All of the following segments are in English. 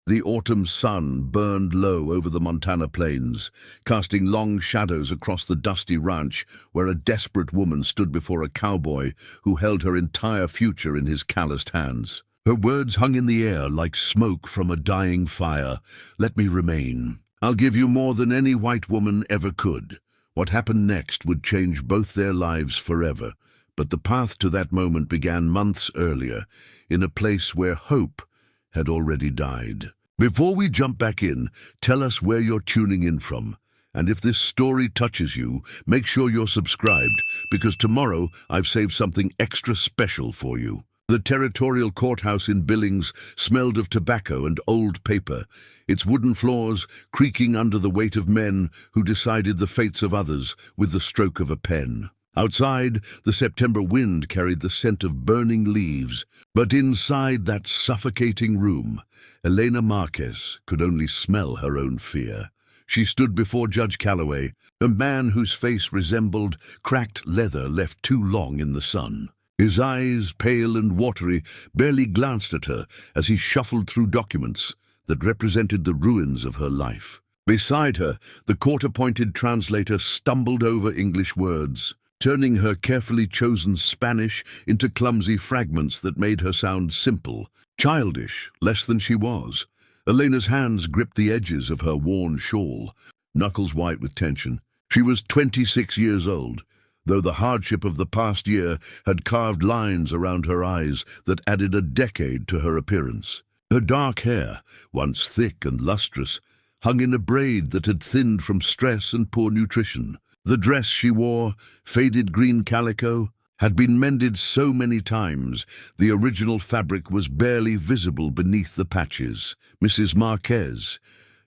The autumn sun burned low over the Montana plains, casting long shadows across the dusty ranch where a desperate woman stood before a cowboy who held her entire future in his calloused hands. Her words hung in the air like smoke from a dying fire. "Let me remain. I'll give you more than any white woman ever could." What happened next would change both their lives forever, but the path to that moment began months earlier, in a place where hope had already died. Before we jump back in, tell us where you're tuning in from. And if this story touches you, make sure you're subscribed, because tomorrow I've saved something extra special for you. The territorial courthouse in Billings smelled of tobacco and old paper, its wooden floors creaking under the weight of men who decided the fates of others with the stroke of a pen. Outside, the September wind carried the scent of burning leaves, but inside that suffocating room, Elena Marquez could only smell her own fear. She stood before Judge Calloway, a man whose face resembled cracked leather left too long in the sun. His eyes, pale and watery, barely glanced at her as he shuffled through documents that represented the ruins of her life. Beside her, the court-appointed translator stumbled over English words, turning her carefully chosen Spanish into clumsy fragments that made her sound simple, childish, less than she was. Elena's hands gripped the edges of her worn shawl, knuckles white with tension. She was 26 years old, though the hardship of the past year had carved lines around her eyes that added a decade to her appearance. Her dark hair, once thick and lustrous, hung in a braid that had thinned from stress and poor nutrition. The dress she wore, faded green calico, had been mended so many times the original fabric was barely visible beneath the patches. "Mrs. Marquez,"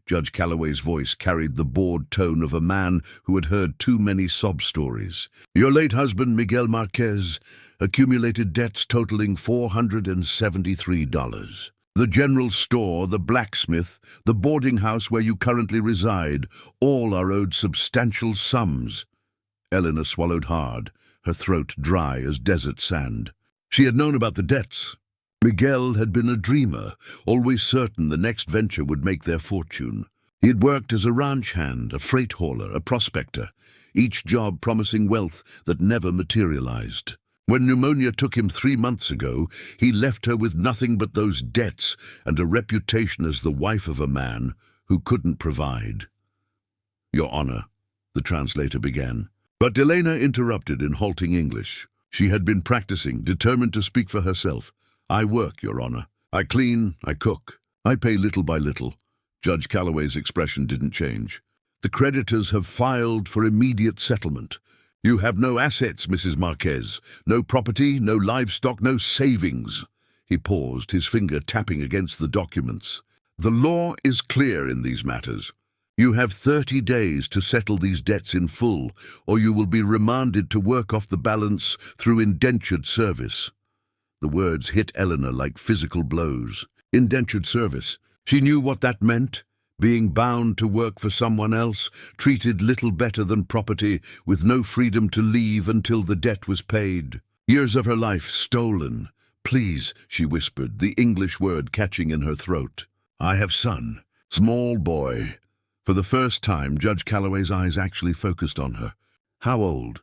Judge Calloway's voice carried the bored tone of a man who had heard too many sob stories. "Your late husband, Miguel Marquez, accumulated debts totaling $473. The general store, the blacksmith, the boarding house where you currently reside, all are owed substantial sums." Elena swallowed hard, her throat dry as desert sand. She had known about the debts. Miguel had been a dreamer, always certain the next venture would make their fortune. He had worked as a ranch hand, a freight hauler, a prospector, each job promising wealth that never materialized. When pneumonia took him 3 months ago, he left her with nothing but those debts and a reputation as the wife of a man who couldn't provide. "Your Honor," the translator began. But Elena interrupted in halting English. She had been practicing, determined to speak for herself. "I work, Your Honor. I clean, I cook. I pay little by little." Judge Calloway's expression didn't change. "The creditors have filed for immediate settlement. You have no assets, Mrs. Marquez. No property, no livestock, no savings." He paused, his finger tapping against the documents. "The law is clear in these matters. You have 30 days to settle these debts in full, or you will be remanded to work off the balance through indentured service." The words hit Elena like physical blows. Indentured service. She knew what that meant. Being bound to work for someone else, treated little better than property, with no freedom to leave until the debt was paid. Years of her life stolen. "Please," she whispered, the English word catching in her throat. "I have son. Small boy." For the first time, Judge Calloway's eyes actually focused on her. "How old?"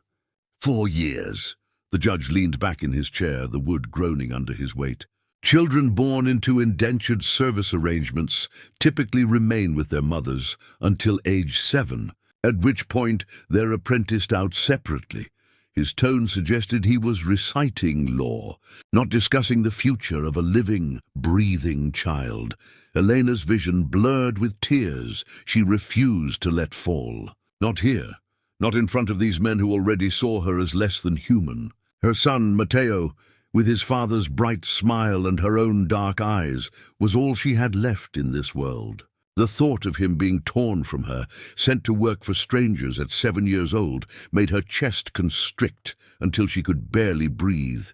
4 years. The judge leaned back in his chair, the wood groaning under his weight. "Children born into indentured service arrangements typically remain with their mothers until age 7, at which point they're apprenticed out separately." His tone suggested he was reciting law, not discussing the future of a living, breathing child. Elena's vision blurred with tears she refused to let fall. Not here, not in front of these men who already saw her as less than human. Her son, Mateo, with his father's bright smile and her own dark eyes, was all she had left in this world. The thought of him being torn from her, sent to work for strangers at 7 years old, made her chest constrict until she could barely breathe.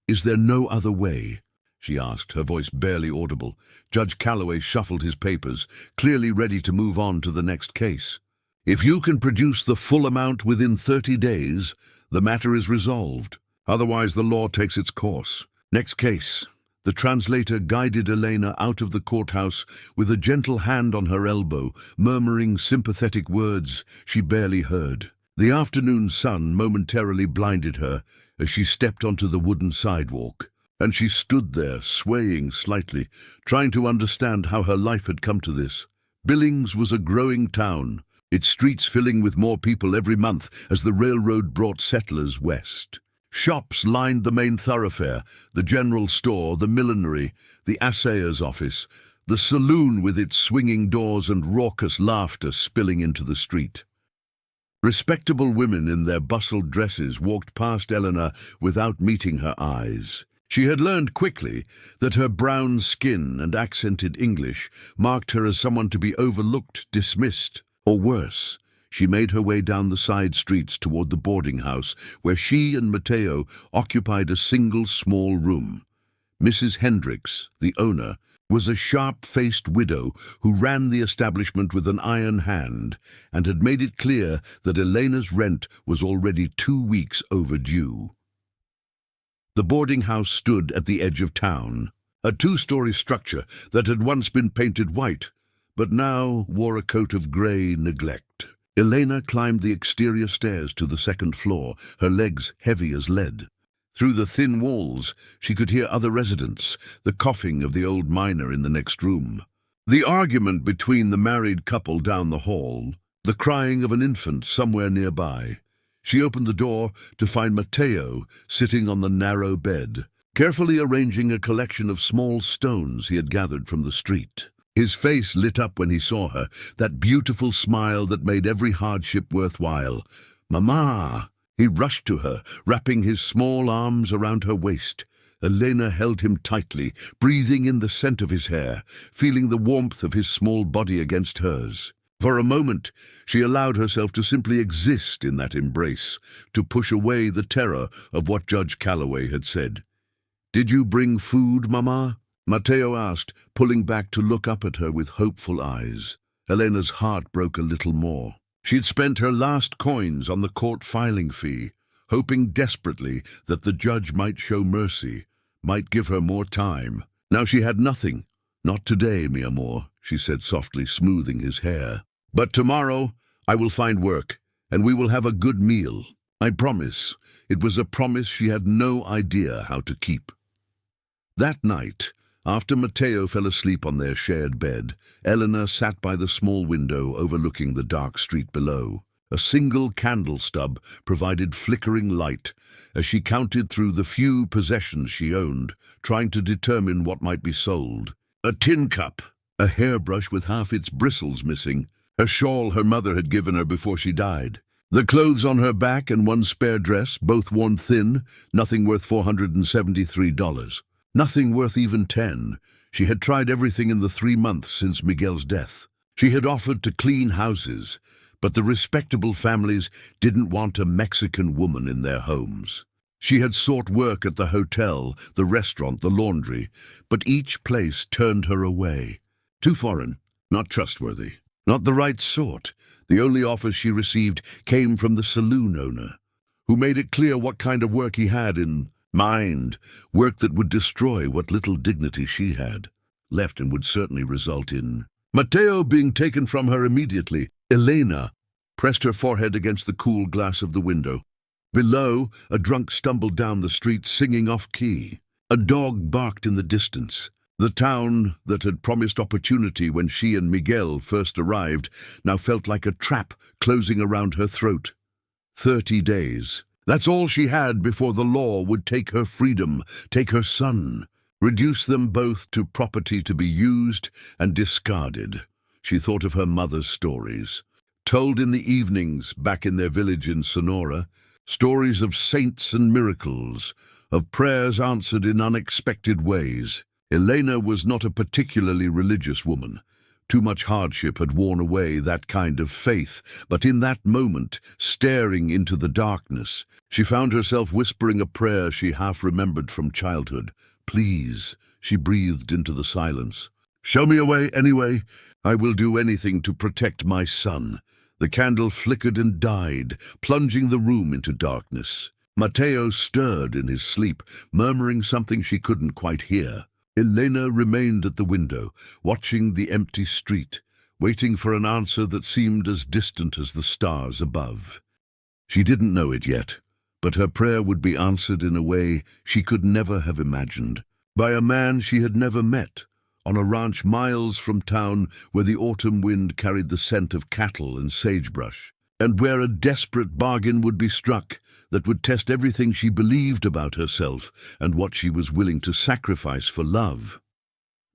"Is there no other way?" she asked, her voice barely audible. Judge Calloway shuffled his papers, clearly ready to move on to the next case. "If you can produce the full amount within 30 days, the matter is resolved. Otherwise, the law takes its course." "Next case." The translator guided Elena out of the courthouse with a gentle hand on her elbow, murmuring sympathetic words she barely heard. The afternoon sun momentarily blinded her as she stepped onto the wooden sidewalk, and she stood there, swaying slightly, trying to understand how her life had come to this. Billings was a growing town, its streets filling with more people every month as the railroad brought settlers west. Shops lined the main thoroughfare, the general store, the millinery, the assayer's office, the saloon with its swinging doors and raucous laughter spilling into the street. Respectable women in their bustled dresses walked past Eleanor without meeting her eyes. She had learned quickly that her brown skin and accented English marked her as someone to be overlooked, dismissed, or worse. She made her way down the side streets toward the boarding house, where she and Mateo occupied a single small room. Mrs. Hendricks, the owner, was a sharp-faced widow who ran the establishment with an iron hand and had made it clear that Elena's rent was already 2 weeks overdue. The boarding house stood at the edge of town, a 2-story structure that had once been painted white, but now wore a coat of grey neglect. Elena climbed the exterior stairs to the 2nd floor, her legs heavy as lead. Through the thin walls, she could hear other residents, the coughing of the old miner in the next room, the argument between the married couple down the hall, the crying of an infant somewhere nearby. She opened the door to find Mateo sitting on the narrow bed, carefully arranging a collection of small stones he had gathered from the street. His face lit up when he saw her, that beautiful smile that made every hardship worthwhile. "Mama!" He rushed to her, wrapping his small arms around her waist. Elena held him tightly, breathing in the scent of his hair, feeling the warmth of his small body against hers. For a moment, she allowed herself to simply exist in that embrace, to push away the terror of what Judge Calloway had said. "Did you bring food, Mama?" Mateo asked, pulling back to look up at her with hopeful eyes. Elena's heart broke a little more. She'd spent her last coins on the court filing fee, hoping desperately that the judge might show mercy, might give her more time. Now she had nothing. "Not today, mi amor," she said softly, smoothing his hair. "But tomorrow I will find work, and we will have a good meal. I promise." It was a promise she had no idea how to keep. That night, after Mateo fell asleep on their shared bed, Eleanor sat by the small window overlooking the dark street below. A single candle stub provided flickering light as she counted through the few possessions she owned, trying to determine what might be sold. A tin cup, a hairbrush with half its bristles missing, a shawl her mother had given her before she died. The clothes on her back and one spare dress, both worn thin, nothing worth $473. Nothing worth even 10. She had tried everything in the 3 months since Miguel's death. She had offered to clean houses, but the respectable families didn't want a Mexican woman in their homes. She had sought work at the hotel, the restaurant, the laundry, but each place turned her away. Too foreign, not trustworthy, not the right sort. The only offers she received came from the saloon owner, who made it clear what kind of work he had in mind, work that would destroy what little dignity she had left and would certainly result in Mateo being taken from her immediately. Elena pressed her forehead against the cool glass of the window. Below, a drunk stumbled down the street singing off-key. A dog barked in the distance. The town that had promised opportunity when she and Miguel first arrived now felt like a trap closing around her throat. 30 days. That's all she had before the law would take her freedom, take her son, reduce them both to property to be used and discarded. She thought of her mother's stories, told in the evenings back in their village in Sonora, stories of saints and miracles, of prayers answered in unexpected ways. Elena was not a particularly religious woman. Too much hardship had worn away that kind of faith, but in that moment, staring into the darkness, she found herself whispering a prayer she half remembered from childhood. "Please," she breathed into the silence. "Show me a way anyway. I will do anything to protect my son." The candle flickered and died, plunging the room into darkness. Mateo stirred in his sleep, murmuring something she couldn't quite hear. Elena remained at the window, watching the empty street, waiting for an answer that seemed as distant as the stars above. She didn't know it yet, but her prayer would be answered in a way she could never have imagined, by a man she had never met, on a ranch miles from town where the autumn wind carried the scent of cattle and sagebrush, and where a desperate bargain would be struck that would test everything she believed about herself and what she was willing to sacrifice for love.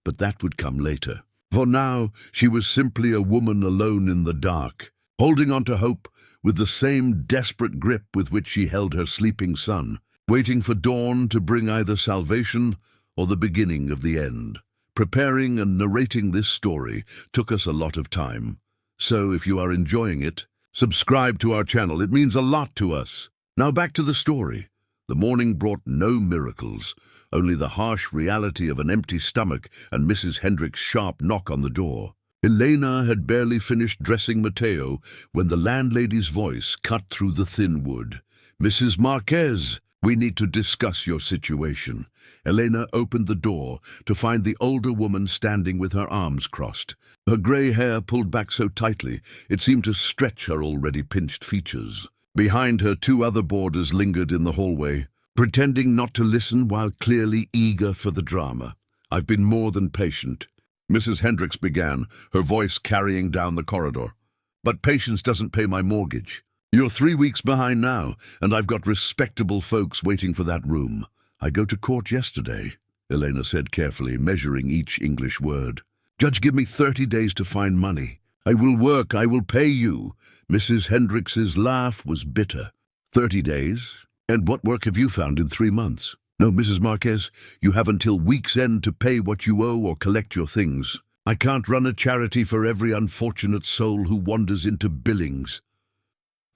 But that would come later. For now, she was simply a woman alone in the dark, holding on to hope with the same desperate grip with which she held her sleeping son, waiting for dawn to bring either salvation or the beginning of the end. Preparing and narrating this story took us a lot of time. So if you are enjoying it, subscribe to our channel. It means a lot to us. Now back to the story. The morning brought no miracles, only the harsh reality of an empty stomach and Mrs. Hendrick's sharp knock on the door. Elena had barely finished dressing Mateo when the landlady's voice cut through the thin wood. "Mrs. Marquez, we need to discuss your situation." Elena opened the door to find the older woman standing with her arms crossed. Her grey hair pulled back so tightly it seemed to stretch her already pinched features. Behind her, two other boarders lingered in the hallway, pretending not to listen while clearly eager for the drama. "I've been more than patient," Mrs. Hendricks began, her voice carrying down the corridor. "But patience doesn't pay my mortgage. You're 3 weeks behind now, and I've got respectable folks waiting for that room. I go to court yesterday," Elena said carefully, measuring each English word. "Judge give me 30 days to find money. I will work, I will pay you." Mrs. Hendricks's laugh was bitter. 30 days? And what work have you found in 3 months? No, Mrs. Marquez, you have until week's end to pay what you owe or collect your things. I can't run a charity for every unfortunate soul who wanders into Billings.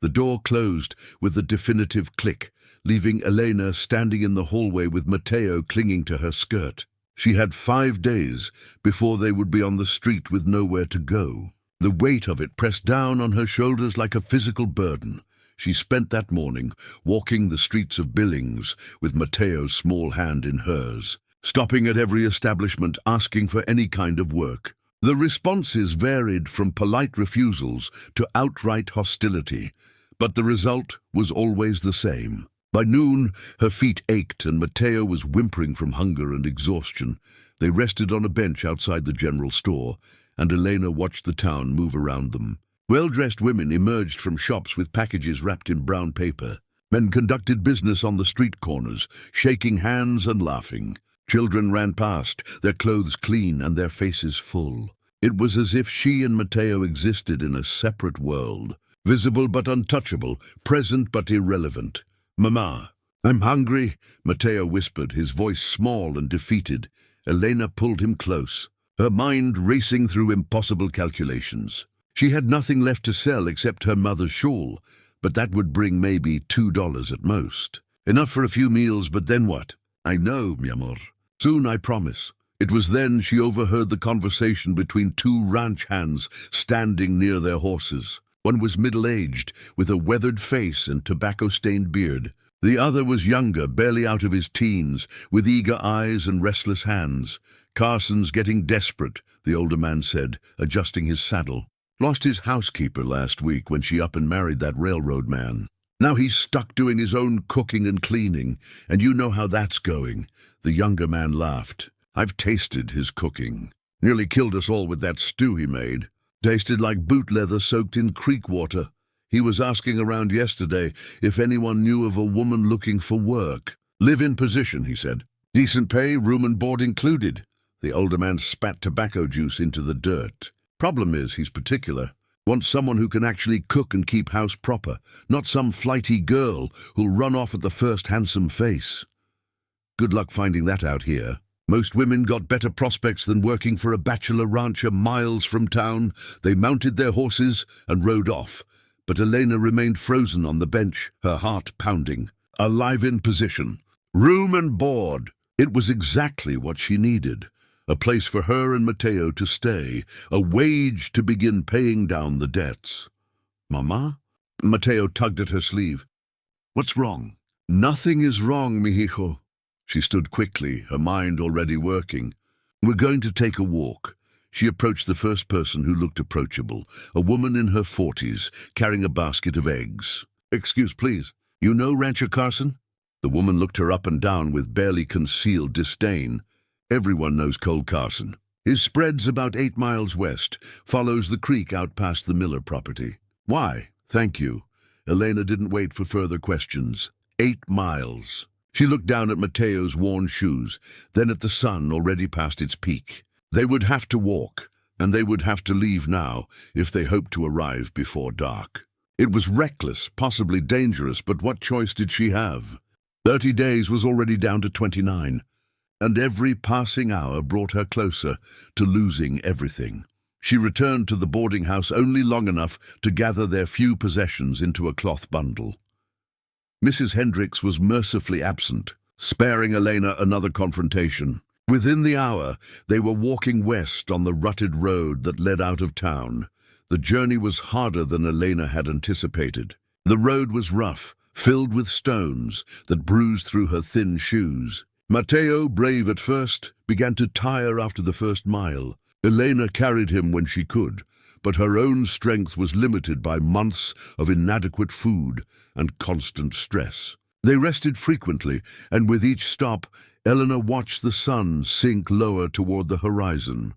The door closed with a definitive click, leaving Elena standing in the hallway with Mateo clinging to her skirt. She had 5 days before they would be on the street with nowhere to go. The weight of it pressed down on her shoulders like a physical burden. She spent that morning walking the streets of Billings with Mateo's small hand in hers, stopping at every establishment asking for any kind of work. The responses varied from polite refusals to outright hostility, but the result was always the same. By noon, her feet ached and Mateo was whimpering from hunger and exhaustion. They rested on a bench outside the general store, and Elena watched the town move around them. Well-dressed women emerged from shops with packages wrapped in brown paper. Men conducted business on the street corners, shaking hands and laughing. Children ran past, their clothes clean and their faces full. It was as if she and Mateo existed in a separate world, visible but untouchable, present but irrelevant. "Mama, I'm hungry," Mateo whispered, his voice small and defeated. Elena pulled him close, her mind racing through impossible calculations. She had nothing left to sell except her mother's shawl, but that would bring maybe $2 at most. Enough for a few meals, but then what? "I know, mi amor. Soon, I promise." It was then she overheard the conversation between two ranch hands standing near their horses. One was middle-aged, with a weathered face and tobacco-stained beard. The other was younger, barely out of his teens, with eager eyes and restless hands. "Carson's getting desperate," the older man said, adjusting his saddle. "Lost his housekeeper last week when she up and married that railroad man. Now he's stuck doing his own cooking and cleaning, and you know how that's going." The younger man laughed. "I've tasted his cooking. Nearly killed us all with that stew he made. Tasted like boot leather soaked in creek water. He was asking around yesterday if anyone knew of a woman looking for work. Live-in position, he said. Decent pay, room and board included." The older man spat tobacco juice into the dirt. "Problem is, he's particular. Wants someone who can actually cook and keep house proper, not some flighty girl who'll run off at the first handsome face. Good luck finding that out here. Most women got better prospects than working for a bachelor rancher miles from town. They mounted their horses and rode off. But Elena remained frozen on the bench, her heart pounding. A live-in position. Room and board. It was exactly what she needed. A place for her and Mateo to stay. A wage to begin paying down the debts. "Mama?" Mateo tugged at her sleeve. "What's wrong?" "Nothing is wrong, mihijo." She stood quickly, her mind already working. "We're going to take a walk." She approached the first person who looked approachable, a woman in her 40s, carrying a basket of eggs. "Excuse, please. You know Rancher Carson?" The woman looked her up and down with barely concealed disdain. "Everyone knows Cole Carson. His spread's about 8 miles west, follows the creek out past the Miller property." "Why, thank you." Elena didn't wait for further questions. 8 miles. She looked down at Mateo's worn shoes, then at the sun already past its peak. They would have to walk, and they would have to leave now if they hoped to arrive before dark. It was reckless, possibly dangerous, but what choice did she have? 30 days was already down to 29, and every passing hour brought her closer to losing everything. She returned to the boarding house only long enough to gather their few possessions into a cloth bundle. Mrs. Hendricks was mercifully absent, sparing Elena another confrontation. Within the hour, they were walking west on the rutted road that led out of town. The journey was harder than Elena had anticipated. The road was rough, filled with stones that bruised through her thin shoes. Mateo, brave at first, began to tire after the first mile. Elena carried him when she could, but her own strength was limited by months of inadequate food and constant stress. They rested frequently, and with each stop, Elena watched the sun sink lower toward the horizon.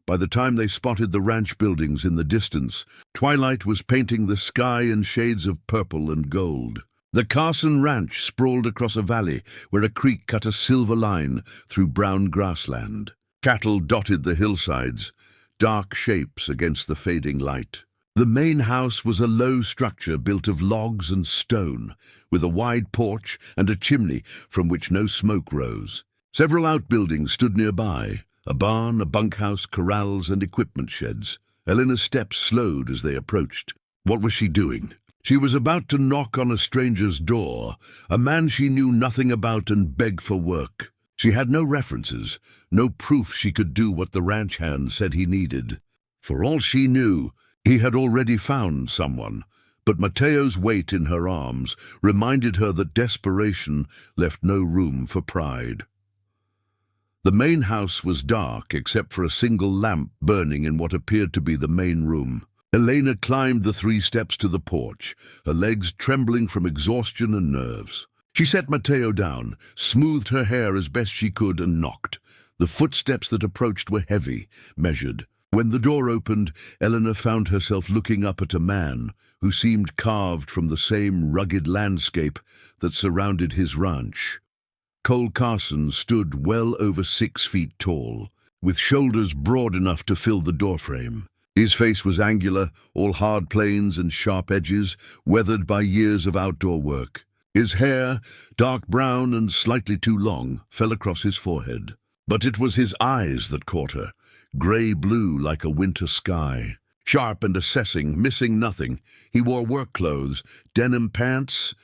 By the time they spotted the ranch buildings in the distance, twilight was painting the sky in shades of purple and gold. The Carson Ranch sprawled across a valley where a creek cut a silver line through brown grassland. Cattle dotted the hillsides, dark shapes against the fading light. The main house was a low structure built of logs and stone, with a wide porch and a chimney from which no smoke rose. Several outbuildings stood nearby, a barn, a bunkhouse, corrals, and equipment sheds. Elena's steps slowed as they approached. What was she doing? She was about to knock on a stranger's door, a man she knew nothing about, and beg for work. She had no references, no proof she could do what the ranch hand said he needed. For all she knew, he had already found someone, but Mateo's weight in her arms reminded her that desperation left no room for pride. The main house was dark except for a single lamp burning in what appeared to be the main room. Elena climbed the 3 steps to the porch, her legs trembling from exhaustion and nerves. She set Mateo down, smoothed her hair as best she could, and knocked. The footsteps that approached were heavy, measured. When the door opened, Elena found herself looking up at a man who seemed carved from the same rugged landscape that surrounded his ranch. Cole Carson stood well over 6 feet tall, with shoulders broad enough to fill the doorframe. His face was angular, all hard planes and sharp edges, weathered by years of outdoor work. His hair, dark brown and slightly too long, fell across his forehead. But it was his eyes that caught her, grey-blue like a winter sky. Sharp and assessing, missing nothing, he wore work clothes, denim pants,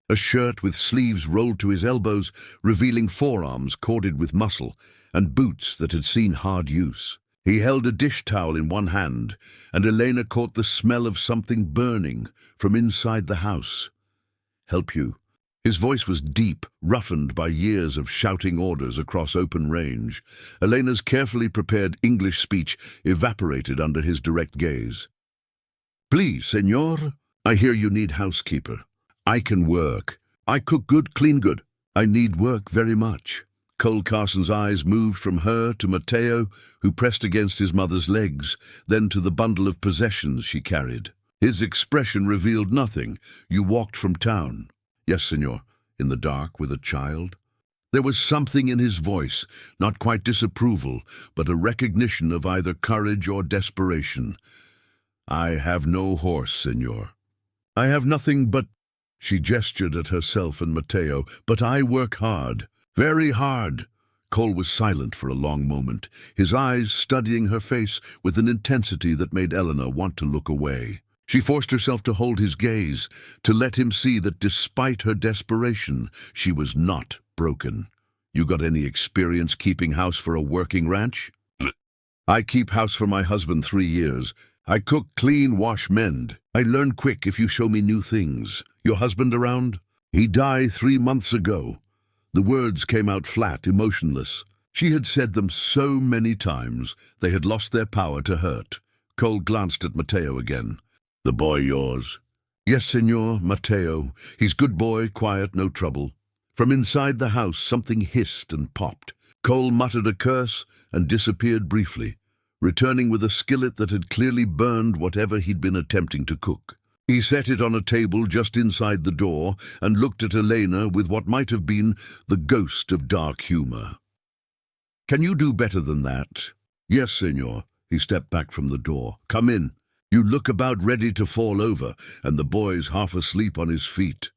a shirt with sleeves rolled to his elbows, revealing forearms corded with muscle, and boots that had seen hard use. He held a dish towel in one hand, and Elena caught the smell of something burning from inside the house. "Help you." His voice was deep, roughened by years of shouting orders across open range. Elena's carefully prepared English speech evaporated under his direct gaze. "Please, senor, I hear you need housekeeper. I can work. I cook good, clean good. I need work very much." Cole Carson's eyes moved from her to Mateo, who pressed against his mother's legs, then to the bundle of possessions she carried. His expression revealed nothing. "You walked from town." "Yes, senor." "In the dark with a child?" There was something in his voice, not quite disapproval, but a recognition of either courage or desperation. "I have no horse, senor." "I have nothing but—" She gestured at herself and Mateo. "But I work hard. Very hard." Cole was silent for a long moment, his eyes studying her face with an intensity that made Elena want to look away. She forced herself to hold his gaze, to let him see that despite her desperation, she was not broken. "You got any experience keeping house for a working ranch?" "I keep house for my husband 3 years. I cook, clean, wash, mend. I learn quick if you show me new things. Your husband around?" "He died 3 months ago." The words came out flat, emotionless. She had said them so many times they had lost their power to hurt. Cole glanced at Matteo again. "The boy yours?" "Yes, Signor, Matteo. He's good boy, quiet, no trouble." From inside the house something hissed and popped. Cole muttered a curse and disappeared briefly, returning with a skillet that had clearly burned whatever he'd been attempting to cook. He set it on a table just inside the door and looked at Elena with what might have been the ghost of dark humor. "Can you do better than that?" "Yes, Signor." He stepped back from the door. "Come in. You look about ready to fall over, and the boy's half asleep on his feet."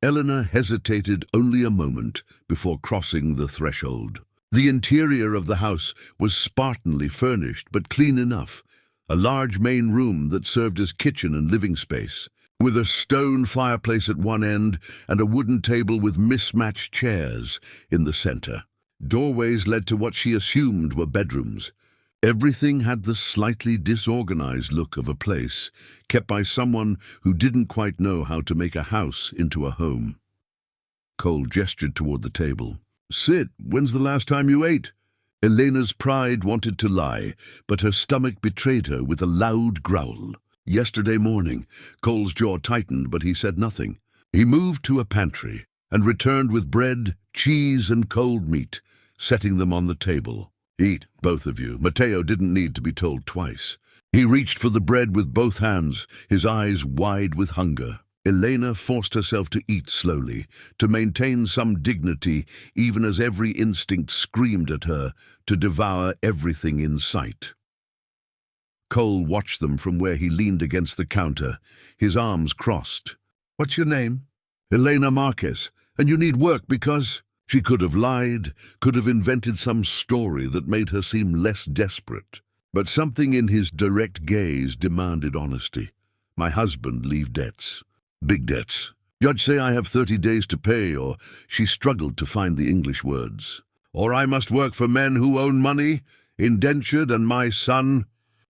Elena hesitated only a moment before crossing the threshold. The interior of the house was spartanly furnished, but clean enough. A large main room that served as kitchen and living space, with a stone fireplace at one end and a wooden table with mismatched chairs in the center. Doorways led to what she assumed were bedrooms. Everything had the slightly disorganized look of a place kept by someone who didn't quite know how to make a house into a home. Cole gestured toward the table. "Sit. When's the last time you ate?" Elena's pride wanted to lie, but her stomach betrayed her with a loud growl. "Yesterday morning." Cole's jaw tightened, but he said nothing. He moved to a pantry and returned with bread, cheese, and cold meat, setting them on the table. "Eat, both of you." Matteo didn't need to be told twice. He reached for the bread with both hands, his eyes wide with hunger. Elena forced herself to eat slowly, to maintain some dignity, even as every instinct screamed at her to devour everything in sight. Cole watched them from where he leaned against the counter, his arms crossed. "What's your name?" "Elena Marquez. And you need work because—" She could have lied, could have invented some story that made her seem less desperate. But something in his direct gaze demanded honesty. "My husband leave debts. Big debts. Judge say I have 30 days to pay," or she struggled to find the English words. "Or I must work for men who own money, indentured, and my son,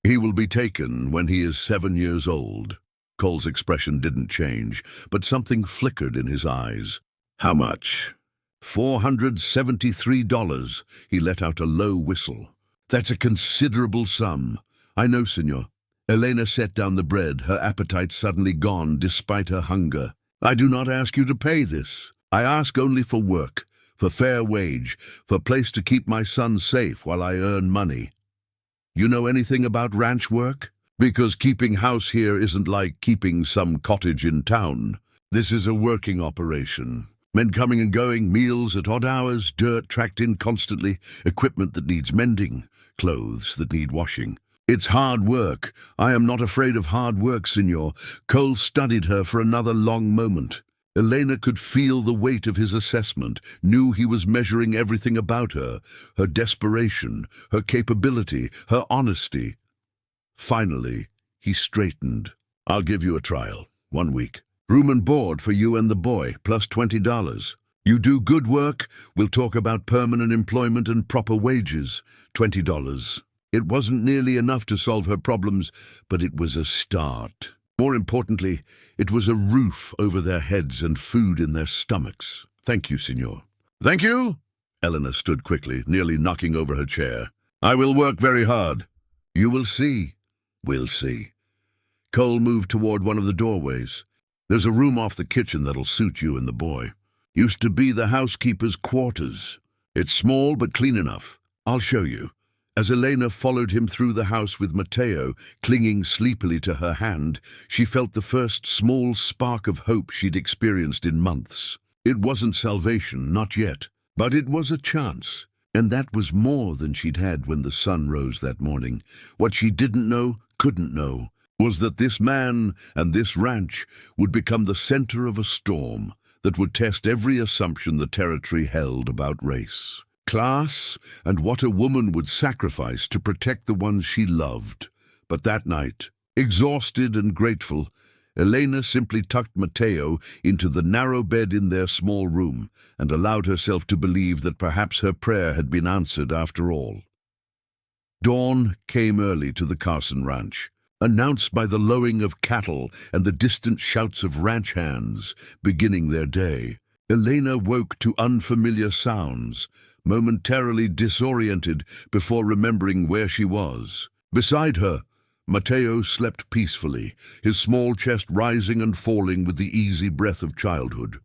he will be taken when he is 7 years old." Cole's expression didn't change, but something flickered in his eyes. "How much?" $473. He let out a low whistle. "That's a considerable sum." "I know, Signor." Elena set down the bread, her appetite suddenly gone despite her hunger. "I do not ask you to pay this. I ask only for work, for fair wage, for place to keep my son safe while I earn money. You know anything about ranch work? Because keeping house here isn't like keeping some cottage in town. This is a working operation. Men coming and going, meals at odd hours, dirt tracked in constantly, equipment that needs mending, clothes that need washing. It's hard work. I am not afraid of hard work, Signor." Cole studied her for another long moment. Elena could feel the weight of his assessment, knew he was measuring everything about her desperation, her capability, her honesty. Finally, he straightened. "I'll give you a trial. 1 week. Room and board for you and the boy, plus $20. You do good work, we'll talk about permanent employment and proper wages. $20. It wasn't nearly enough to solve her problems, but it was a start. More importantly, it was a roof over their heads and food in their stomachs. "Thank you, Signor." "Thank you?" Elena stood quickly, nearly knocking over her chair. "I will work very hard." "You will see." "We'll see." Cole moved toward one of the doorways. "There's a room off the kitchen that'll suit you and the boy. Used to be the housekeeper's quarters. It's small but clean enough. I'll show you." As Elena followed him through the house with Matteo clinging sleepily to her hand, she felt the first small spark of hope she'd experienced in months. It wasn't salvation, not yet, but it was a chance, and that was more than she'd had when the sun rose that morning. What she didn't know, couldn't know, was that this man and this ranch would become the center of a storm that would test every assumption the territory held about race, class, and what a woman would sacrifice to protect the ones she loved. But that night, exhausted and grateful, Elena simply tucked Matteo into the narrow bed in their small room and allowed herself to believe that perhaps her prayer had been answered after all. Dawn came early to the Carson Ranch, announced by the lowing of cattle and the distant shouts of ranch hands beginning their day. Elena woke to unfamiliar sounds, momentarily disoriented before remembering where she was. Beside her, Mateo slept peacefully, his small chest rising and falling with the easy breath of childhood.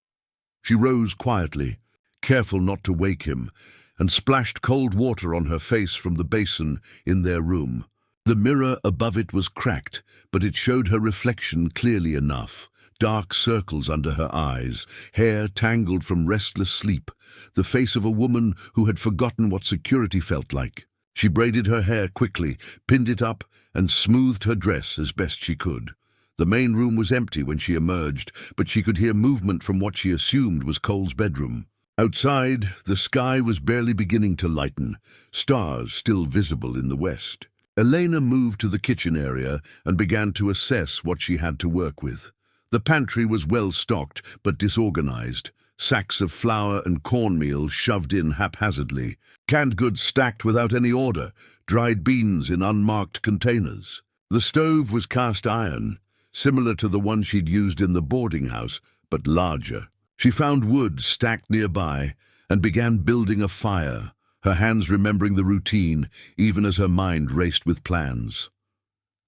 She rose quietly, careful not to wake him, and splashed cold water on her face from the basin in their room. The mirror above it was cracked, but it showed her reflection clearly enough. Dark circles under her eyes, hair tangled from restless sleep, the face of a woman who had forgotten what security felt like. She braided her hair quickly, pinned it up, and smoothed her dress as best she could. The main room was empty when she emerged, but she could hear movement from what she assumed was Cole's bedroom. Outside, the sky was barely beginning to lighten, stars still visible in the west. Elena moved to the kitchen area and began to assess what she had to work with. The pantry was well stocked but disorganized, sacks of flour and cornmeal shoved in haphazardly, canned goods stacked without any order, dried beans in unmarked containers. The stove was cast iron, similar to the one she'd used in the boarding house, but larger. She found wood stacked nearby and began building a fire, her hands remembering the routine even as her mind raced with plans.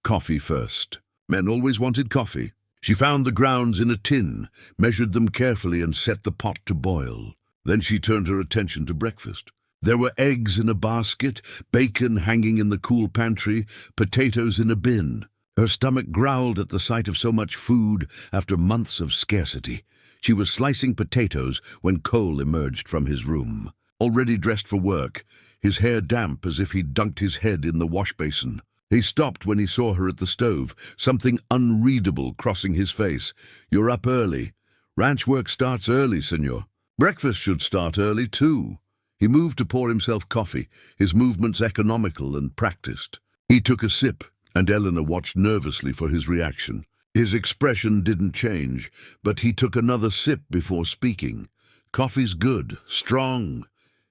Coffee first. Men always wanted coffee. She found the grounds in a tin, measured them carefully and set the pot to boil. Then she turned her attention to breakfast. There were eggs in a basket, bacon hanging in the cool pantry, potatoes in a bin. Her stomach growled at the sight of so much food after months of scarcity. She was slicing potatoes when Cole emerged from his room. Already dressed for work, his hair damp as if he'd dunked his head in the wash basin. He stopped when he saw her at the stove, something unreadable crossing his face. "You're up early." "Ranch work starts early, senor." "Breakfast should start early, too." He moved to pour himself coffee, his movements economical and practiced. He took a sip, and Eleanor watched nervously for his reaction. His expression didn't change, but he took another sip before speaking. "Coffee's good, strong.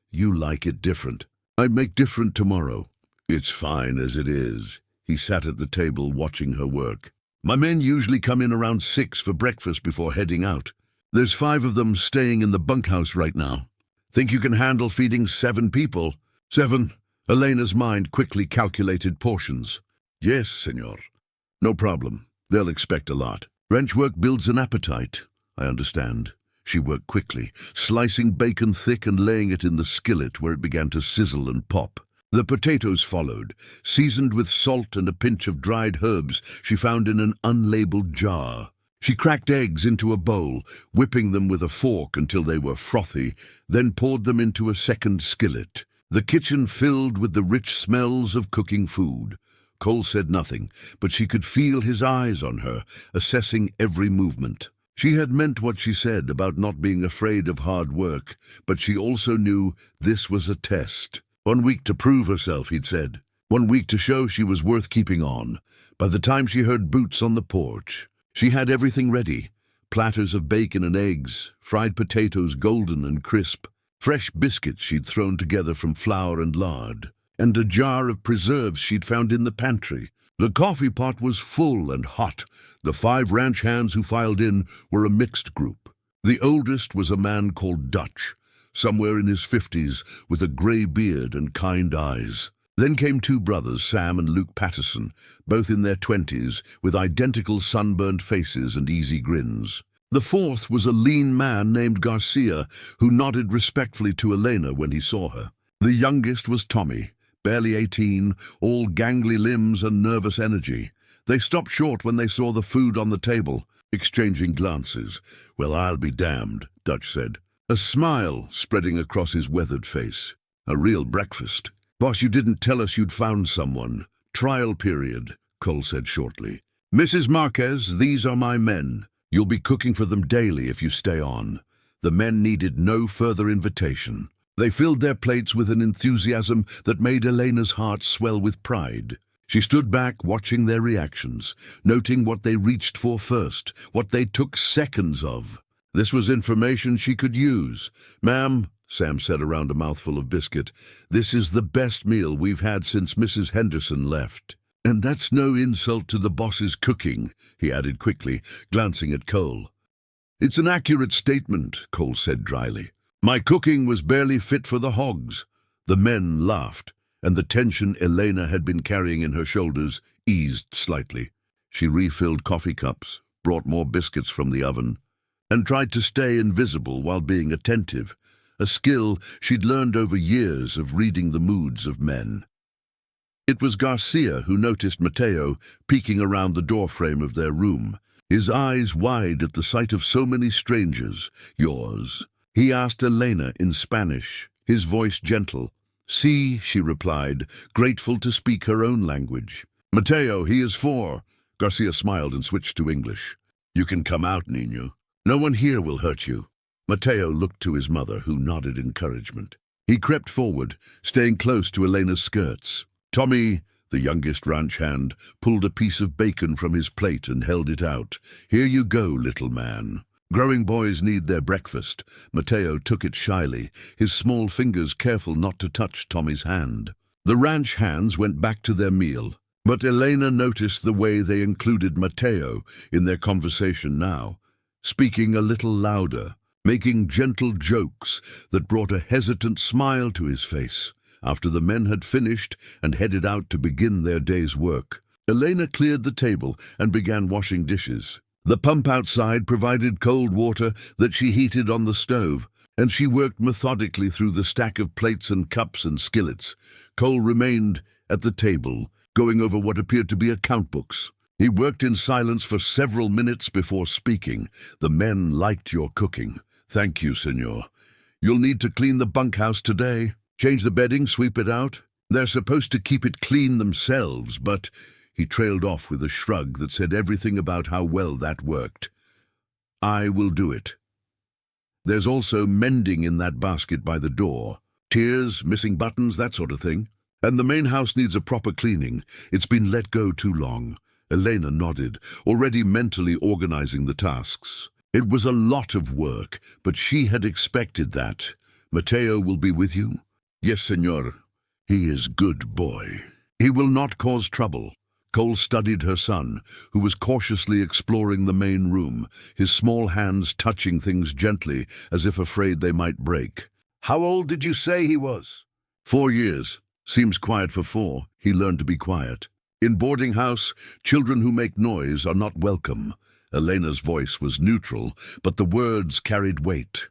You like it different." "I'd make different tomorrow." "It's fine as it is." He sat at the table watching her work. "My men usually come in around 6 for breakfast before heading out. There's 5 of them staying in the bunkhouse right now. Think you can handle feeding 7 people?" "7." Elena's mind quickly calculated portions. "Yes, senor." "No problem. They'll expect a lot. Ranch work builds an appetite." "I understand." She worked quickly, slicing bacon thick and laying it in the skillet where it began to sizzle and pop. The potatoes followed, seasoned with salt and a pinch of dried herbs she found in an unlabeled jar. She cracked eggs into a bowl, whipping them with a fork until they were frothy, then poured them into a second skillet. The kitchen filled with the rich smells of cooking food. Cole said nothing, but she could feel his eyes on her, assessing every movement. She had meant what she said about not being afraid of hard work, but she also knew this was a test. 1 week to prove herself, he'd said. 1 week to show she was worth keeping on. By the time she heard boots on the porch, she had everything ready. Platters of bacon and eggs, fried potatoes golden and crisp, fresh biscuits she'd thrown together from flour and lard, and a jar of preserves she'd found in the pantry. The coffee pot was full and hot. The 5 ranch hands who filed in were a mixed group. The oldest was a man called Dutch, somewhere in his 50s, with a grey beard and kind eyes. Then came 2 brothers, Sam and Luke Patterson, both in their 20s, with identical sunburned faces and easy grins. The 4th was a lean man named Garcia, who nodded respectfully to Elena when he saw her. The youngest was Tommy, barely 18, all gangly limbs and nervous energy. They stopped short when they saw the food on the table, exchanging glances. "Well, I'll be damned," Dutch said, a smile spreading across his weathered face. "A real breakfast." "Boss, you didn't tell us you'd found someone." "Trial period," Cole said shortly. "Mrs. Marquez, these are my men. You'll be cooking for them daily if you stay on." The men needed no further invitation. They filled their plates with an enthusiasm that made Elena's heart swell with pride. She stood back, watching their reactions, noting what they reached for first, what they took seconds of. This was information she could use. "Ma'am," Sam said around a mouthful of biscuit, "this is the best meal we've had since Mrs. Henderson left." "And that's no insult to the boss's cooking," he added quickly, glancing at Cole. "It's an accurate statement," Cole said dryly. My cooking was barely fit for the hogs. The men laughed, and the tension Elena had been carrying in her shoulders eased slightly. She refilled coffee cups, brought more biscuits from the oven, and tried to stay invisible while being attentive, a skill she'd learned over years of reading the moods of men. It was Garcia who noticed Mateo peeking around the doorframe of their room, his eyes wide at the sight of so many strangers. "Yours?" He asked Elena in Spanish, his voice gentle. "Sí," she replied, grateful to speak her own language. "Mateo, he is 4. Garcia smiled and switched to English. "You can come out, Niño. No one here will hurt you." Mateo looked to his mother, who nodded encouragement. He crept forward, staying close to Elena's skirts. Tommy, the youngest ranch hand, pulled a piece of bacon from his plate and held it out. "Here you go, little man. Growing boys need their breakfast." Mateo took it shyly, his small fingers careful not to touch Tommy's hand. The ranch hands went back to their meal, but Elena noticed the way they included Mateo in their conversation now, speaking a little louder, making gentle jokes that brought a hesitant smile to his face. After the men had finished and headed out to begin their day's work, Elena cleared the table and began washing dishes. The pump outside provided cold water that she heated on the stove, and she worked methodically through the stack of plates and cups and skillets. Cole remained at the table, going over what appeared to be account books. He worked in silence for several minutes before speaking. "The men liked your cooking." "Thank you, senor. You'll need to clean the bunkhouse today. Change the bedding, sweep it out. They're supposed to keep it clean themselves, but—" He trailed off with a shrug that said everything about how well that worked. "I will do it. There's also mending in that basket by the door. Tears, missing buttons, that sort of thing. And the main house needs a proper cleaning. It's been let go too long." Elena nodded, already mentally organizing the tasks. It was a lot of work, but she had expected that. "Mateo will be with you?" "Yes, senor. He is good boy. He will not cause trouble." Cole studied her son, who was cautiously exploring the main room, his small hands touching things gently, as if afraid they might break. "How old did you say he was?" 4 years. Seems quiet for 4. He learned to be quiet. "In boarding house, children who make noise are not welcome." Elena's voice was neutral, but the words carried weight.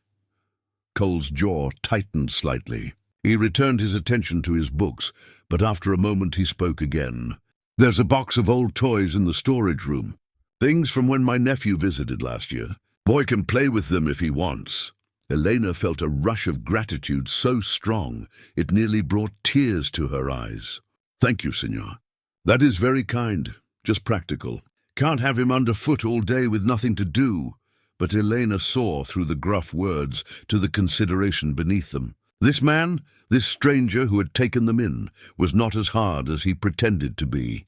Cole's jaw tightened slightly. He returned his attention to his books, but after a moment he spoke again. "There's a box of old toys in the storage room. Things from when my nephew visited last year. Boy can play with them if he wants." Elena felt a rush of gratitude so strong it nearly brought tears to her eyes. "Thank you, senor. That is very kind, just practical. Can't have him underfoot all day with nothing to do." But Elena saw through the gruff words to the consideration beneath them. This man, this stranger who had taken them in, was not as hard as he pretended to be.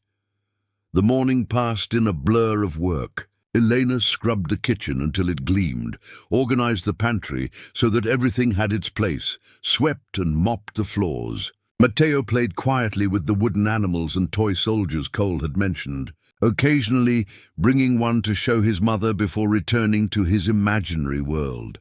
The morning passed in a blur of work. Elena scrubbed the kitchen until it gleamed, organized the pantry so that everything had its place, swept and mopped the floors. Mateo played quietly with the wooden animals and toy soldiers Cole had mentioned, occasionally bringing one to show his mother before returning to his imaginary world.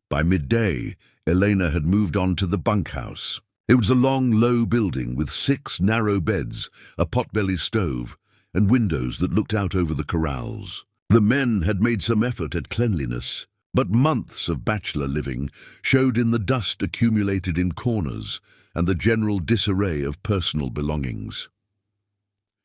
By midday, Elena had moved on to the bunkhouse. It was a long, low building with 6 narrow beds, a potbelly stove, and windows that looked out over the corrals. The men had made some effort at cleanliness, but months of bachelor living showed in the dust accumulated in corners and the general disarray of personal belongings.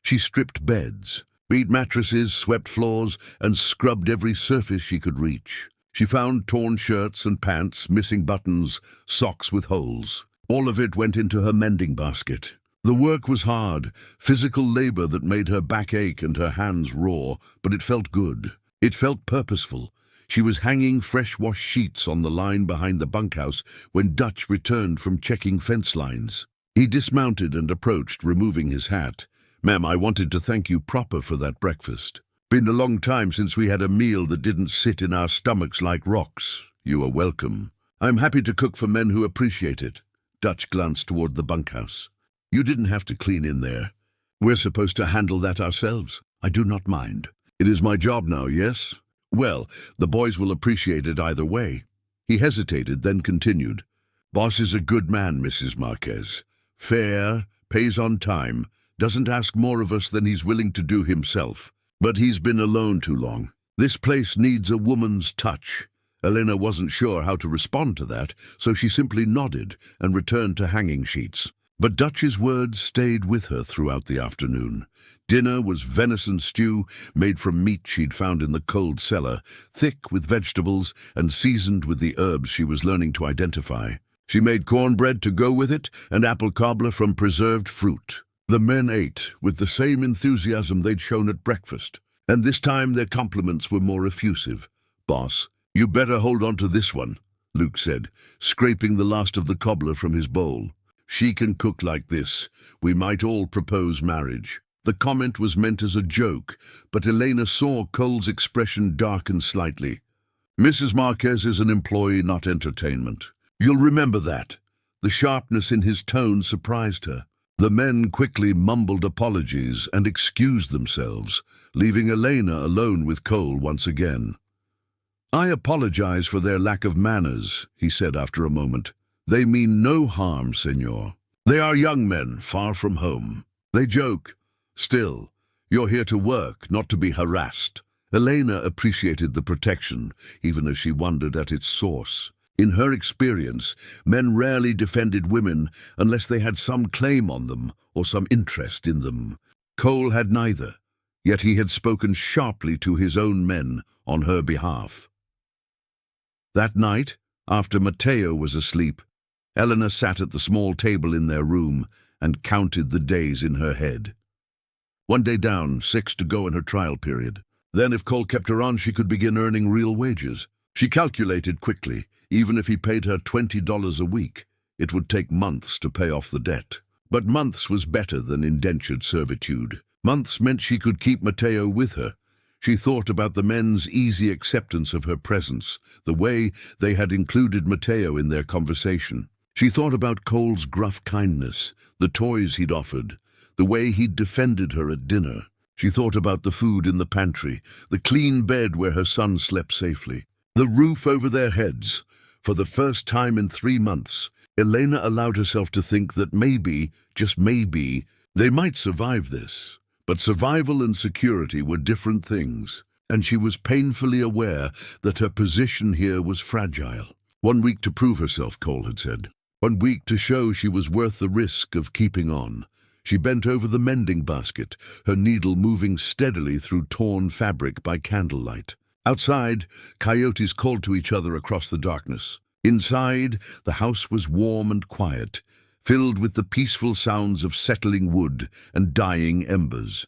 She stripped beds, beat mattresses, swept floors, and scrubbed every surface she could reach. She found torn shirts and pants, missing buttons, socks with holes. All of it went into her mending basket. The work was hard, physical labor that made her back ache and her hands raw, but it felt good. It felt purposeful. She was hanging fresh-washed sheets on the line behind the bunkhouse when Dutch returned from checking fence lines. He dismounted and approached, removing his hat. "Ma'am, I wanted to thank you proper for that breakfast. Been a long time since we had a meal that didn't sit in our stomachs like rocks." "You are welcome. I'm happy to cook for men who appreciate it." Dutch glanced toward the bunkhouse. "You didn't have to clean in there. We're supposed to handle that ourselves. I do not mind. It is my job now, yes? Well, the boys will appreciate it either way." He hesitated, then continued. Boss is a good man, Mrs. Marquez. Fair, pays on time, doesn't ask more of us than he's willing to do himself. But he's been alone too long. This place needs a woman's touch. Elena wasn't sure how to respond to that, so she simply nodded and returned to hanging sheets. But Dutch's words stayed with her throughout the afternoon. Dinner was venison stew made from meat she'd found in the cold cellar, thick with vegetables and seasoned with the herbs she was learning to identify. She made cornbread to go with it and apple cobbler from preserved fruit. The men ate with the same enthusiasm they'd shown at breakfast, and this time their compliments were more effusive. Boss, you better hold on to this one, Luke said, scraping the last of the cobbler from his bowl. She can cook like this. We might all propose marriage. The comment was meant as a joke, but Elena saw Cole's expression darken slightly. Mrs. Marquez is an employee, not entertainment. You'll remember that. The sharpness in his tone surprised her. The men quickly mumbled apologies and excused themselves, leaving Elena alone with Cole once again. I apologize for their lack of manners, he said after a moment. They mean no harm, senor. They are young men, far from home. They joke. Still, you're here to work, not to be harassed. Elena appreciated the protection, even as she wondered at its source. In her experience, men rarely defended women unless they had some claim on them or some interest in them. Cole had neither, yet he had spoken sharply to his own men on her behalf. That night, after Mateo was asleep, Elena sat at the small table in their room and counted the days in her head. 1 day down, 6 to go in her trial period. Then if Cole kept her on, she could begin earning real wages. She calculated quickly, even if he paid her $20 a week, it would take months to pay off the debt. But months was better than indentured servitude. Months meant she could keep Mateo with her. She thought about the men's easy acceptance of her presence, the way they had included Mateo in their conversation. She thought about Cole's gruff kindness, the toys he'd offered, the way he'd defended her at dinner. She thought about the food in the pantry, the clean bed where her son slept safely, the roof over their heads. For the first time in 3 months, Elena allowed herself to think that maybe, just maybe, they might survive this. But survival and security were different things, and she was painfully aware that her position here was fragile. 1 week to prove herself, Cole had said. 1 week to show she was worth the risk of keeping on. She bent over the mending basket, her needle moving steadily through torn fabric by candlelight. Outside, coyotes called to each other across the darkness. Inside, the house was warm and quiet, filled with the peaceful sounds of settling wood and dying embers.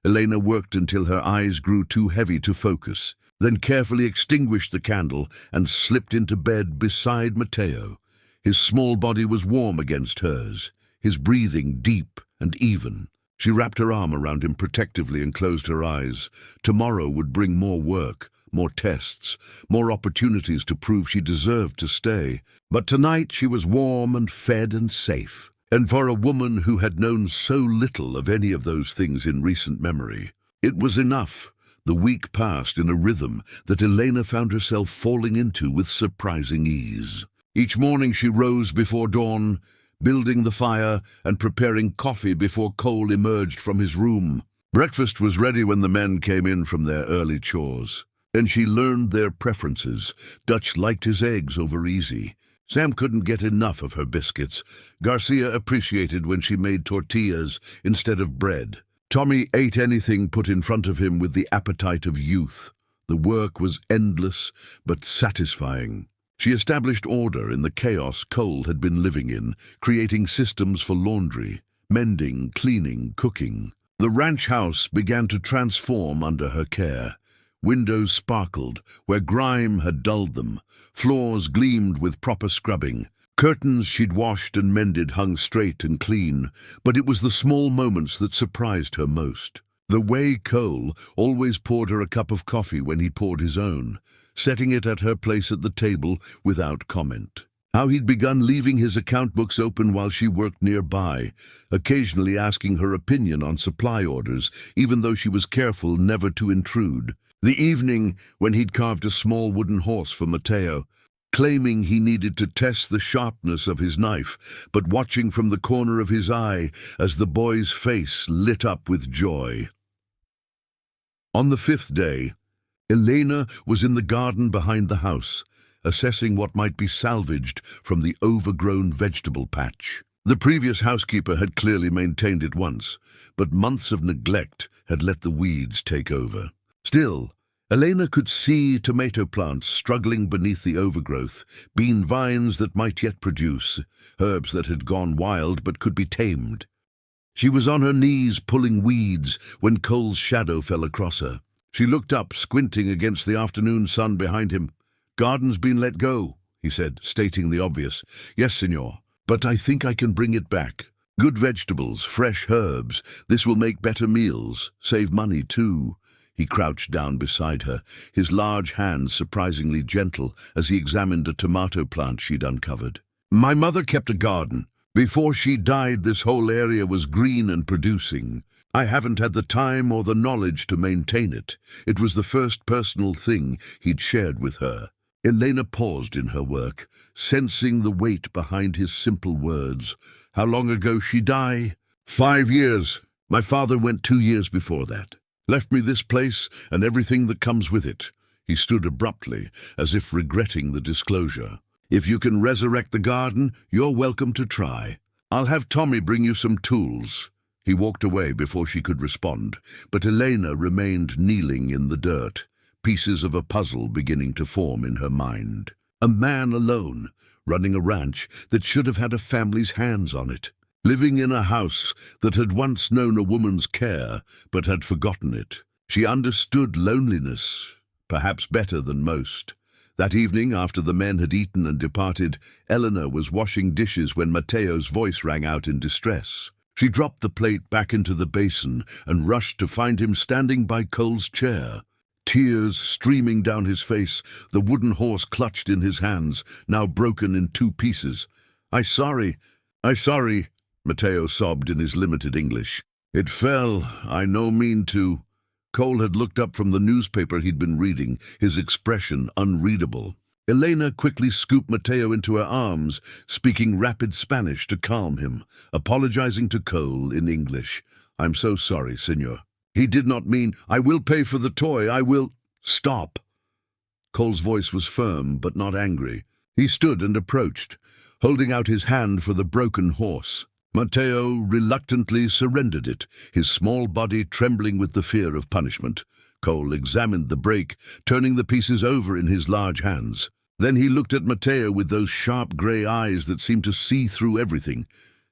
Elena worked until her eyes grew too heavy to focus, then carefully extinguished the candle and slipped into bed beside Mateo. His small body was warm against hers, his breathing deep and even. She wrapped her arm around him protectively and closed her eyes. Tomorrow would bring more work, more tests, more opportunities to prove she deserved to stay. But tonight she was warm and fed and safe. And for a woman who had known so little of any of those things in recent memory, it was enough. The week passed in a rhythm that Elena found herself falling into with surprising ease. Each morning she rose before dawn, building the fire and preparing coffee before Cole emerged from his room. Breakfast was ready when the men came in from their early chores. Then she learned their preferences. Dutch liked his eggs over easy. Sam couldn't get enough of her biscuits. Garcia appreciated when she made tortillas instead of bread. Tommy ate anything put in front of him with the appetite of youth. The work was endless but satisfying. She established order in the chaos Cole had been living in, creating systems for laundry, mending, cleaning, cooking. The ranch house began to transform under her care. Windows sparkled where grime had dulled them. Floors gleamed with proper scrubbing. Curtains she'd washed and mended hung straight and clean, but it was the small moments that surprised her most. The way Cole always poured her a cup of coffee when he poured his own, setting it at her place at the table without comment. How he'd begun leaving his account books open while she worked nearby, occasionally asking her opinion on supply orders, even though she was careful never to intrude. The evening when he'd carved a small wooden horse for Mateo, claiming he needed to test the sharpness of his knife, but watching from the corner of his eye as the boy's face lit up with joy. On the 5th day, Elena was in the garden behind the house, assessing what might be salvaged from the overgrown vegetable patch. The previous housekeeper had clearly maintained it once, but months of neglect had let the weeds take over. Still, Elena could see tomato plants struggling beneath the overgrowth, bean vines that might yet produce, herbs that had gone wild but could be tamed. She was on her knees pulling weeds when Cole's shadow fell across her. She looked up, squinting against the afternoon sun behind him. "Garden's been let go," he said, stating the obvious. "Yes, senor, but I think I can bring it back. Good vegetables, fresh herbs. This will make better meals, save money too." He crouched down beside her, his large hands surprisingly gentle as he examined a tomato plant she'd uncovered. "My mother kept a garden. Before she died, this whole area was green and producing. I haven't had the time or the knowledge to maintain it." It was the first personal thing he'd shared with her. Elena paused in her work, sensing the weight behind his simple words. "How long ago she die?" 5 years. My father went 2 years before that. Left me this place and everything that comes with it." He stood abruptly, as if regretting the disclosure. "If you can resurrect the garden, you're welcome to try. I'll have Tommy bring you some tools." He walked away before she could respond, but Elena remained kneeling in the dirt, pieces of a puzzle beginning to form in her mind. A man alone, running a ranch that should have had a family's hands on it. Living in a house that had once known a woman's care, but had forgotten it. She understood loneliness, perhaps better than most. That evening, after the men had eaten and departed, Eleanor was washing dishes when Mateo's voice rang out in distress. She dropped the plate back into the basin and rushed to find him standing by Cole's chair. Tears streaming down his face, the wooden horse clutched in his hands, now broken in 2 pieces. I sorry, Mateo sobbed in his limited English. "It fell, I no mean to." Cole had looked up from the newspaper he'd been reading, his expression unreadable. Elena quickly scooped Mateo into her arms, speaking rapid Spanish to calm him, apologizing to Cole in English. "I'm so sorry, senor. He did not mean, I will pay for the toy, I will—" "Stop." Cole's voice was firm, but not angry. He stood and approached, holding out his hand for the broken horse. Mateo reluctantly surrendered it, his small body trembling with the fear of punishment. Cole examined the break, turning the pieces over in his large hands. Then he looked at Mateo with those sharp grey eyes that seemed to see through everything.